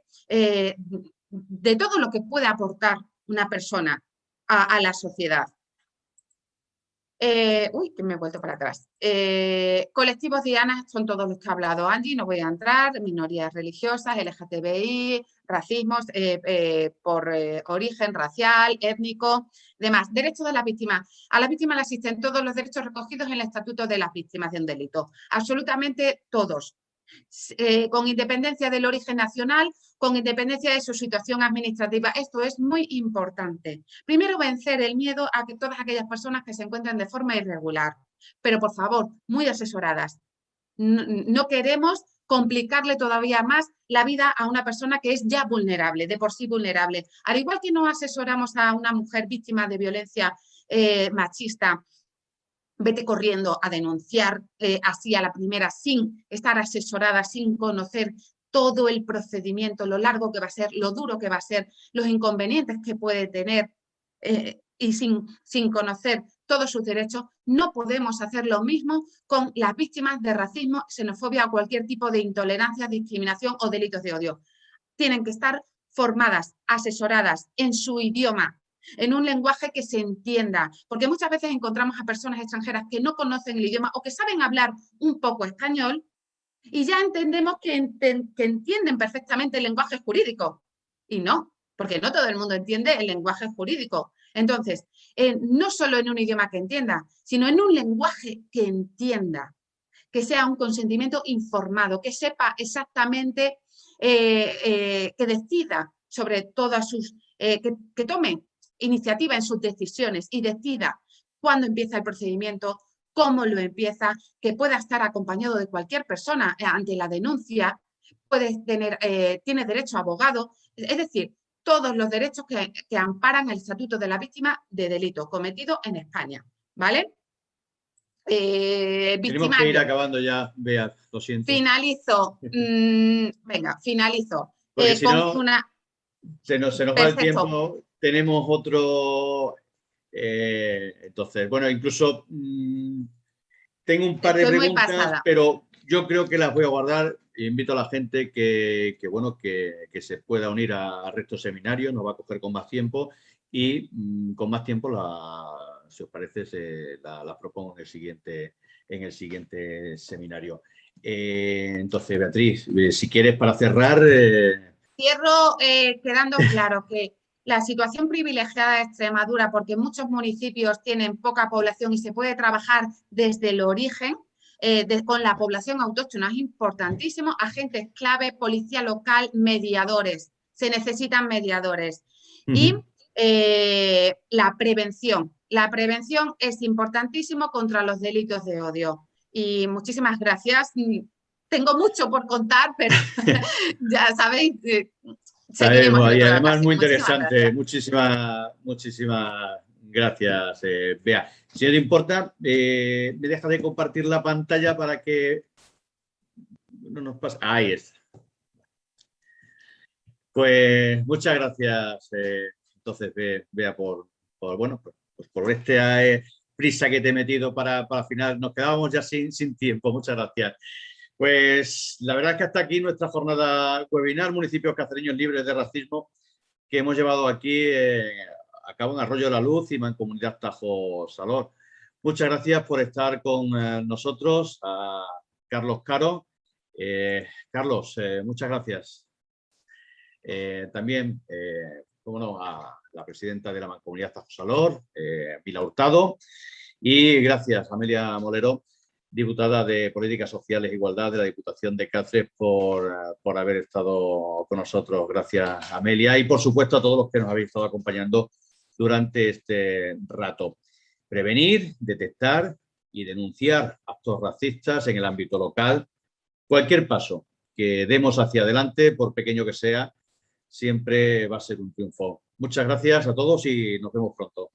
todo lo que puede aportar una persona a la sociedad. Uy, que me he vuelto para atrás. Colectivos dianas son todos los que ha hablado Angie, no voy a entrar, minorías religiosas, LGTBI, racismos por origen racial, étnico, demás. Derechos de las víctimas. A las víctimas le asisten todos los derechos recogidos en el Estatuto de las Víctimas de un Delito. Absolutamente todos. Con independencia del origen nacional, con independencia de su situación administrativa. Esto es muy importante. Primero, vencer el miedo a que todas aquellas personas que se encuentran de forma irregular, pero por favor, muy asesoradas. No queremos complicarle todavía más la vida a una persona que es ya vulnerable, de por sí vulnerable. Al igual que no asesoramos a una mujer víctima de violencia machista, vete corriendo a denunciar así a la primera, sin estar asesorada, sin conocer todo el procedimiento, lo largo que va a ser, lo duro que va a ser, los inconvenientes que puede tener y sin conocer todos sus derechos. No podemos hacer lo mismo con las víctimas de racismo, xenofobia o cualquier tipo de intolerancia, discriminación o delitos de odio. Tienen que estar formadas, asesoradas en su idioma, en un lenguaje que se entienda, porque muchas veces encontramos a personas extranjeras que no conocen el idioma o que saben hablar un poco español y ya entendemos que entienden perfectamente el lenguaje jurídico. Y no, porque no todo el mundo entiende el lenguaje jurídico. Entonces, no solo en un idioma que entienda, sino en un lenguaje que entienda, que sea un consentimiento informado, que sepa exactamente, que decida sobre todas sus, que tome iniciativa en sus decisiones y decida cuándo empieza el procedimiento, cómo lo empieza, que pueda estar acompañado de cualquier persona ante la denuncia, tiene derecho a abogado, es decir, todos los derechos que amparan el Estatuto de la Víctima de delito cometido en España, ¿vale?
Tenemos que ir acabando ya, Bea, lo siento.
Finalizo. Venga, finalizo.
Porque si no, se nos va el tiempo. Tenemos otro... entonces, bueno, incluso tengo un par de preguntas, pero yo creo que las voy a guardar. Invito a la gente que se pueda unir a Recto Seminario, nos va a coger con más tiempo y con más tiempo, si os parece, la propongo en el siguiente seminario. Entonces, Beatriz, si quieres para cerrar...
Cierro quedando claro que la situación privilegiada de Extremadura, porque muchos municipios tienen poca población y se puede trabajar desde el origen, con la población autóctona. Es importantísimo. Agentes clave, policía local, mediadores. Se necesitan mediadores. Y la prevención. La prevención es importantísimo contra los delitos de odio. Y muchísimas gracias. Tengo mucho por contar, pero ya sabéis, seguiremos.
Y además muy interesante. Muchísimas gracias, Bea. Si no te importa, me deja de compartir la pantalla para que no nos pase. Ahí está. Pues muchas gracias, entonces, Bea, por esta prisa que te he metido para al final. Nos quedábamos ya sin tiempo. Muchas gracias. Pues la verdad es que hasta aquí nuestra jornada webinar Municipios Cacereños Libres de Racismo que hemos llevado aquí a cabo en Arroyo de la Luz y Mancomunidad Tajo Salor. Muchas gracias por estar con nosotros, a Carlos Caro. Carlos, muchas gracias. También, cómo no, a la presidenta de la Mancomunidad Tajo Salor, Pilar Hurtado. Y gracias, Amelia Molero, diputada de Políticas Sociales e Igualdad de la Diputación de Cáceres, por haber estado con nosotros. Gracias, Amelia. Y, por supuesto, a todos los que nos habéis estado acompañando durante este rato. Prevenir, detectar y denunciar actos racistas en el ámbito local. Cualquier paso que demos hacia adelante, por pequeño que sea, siempre va a ser un triunfo. Muchas gracias a todos y nos vemos pronto.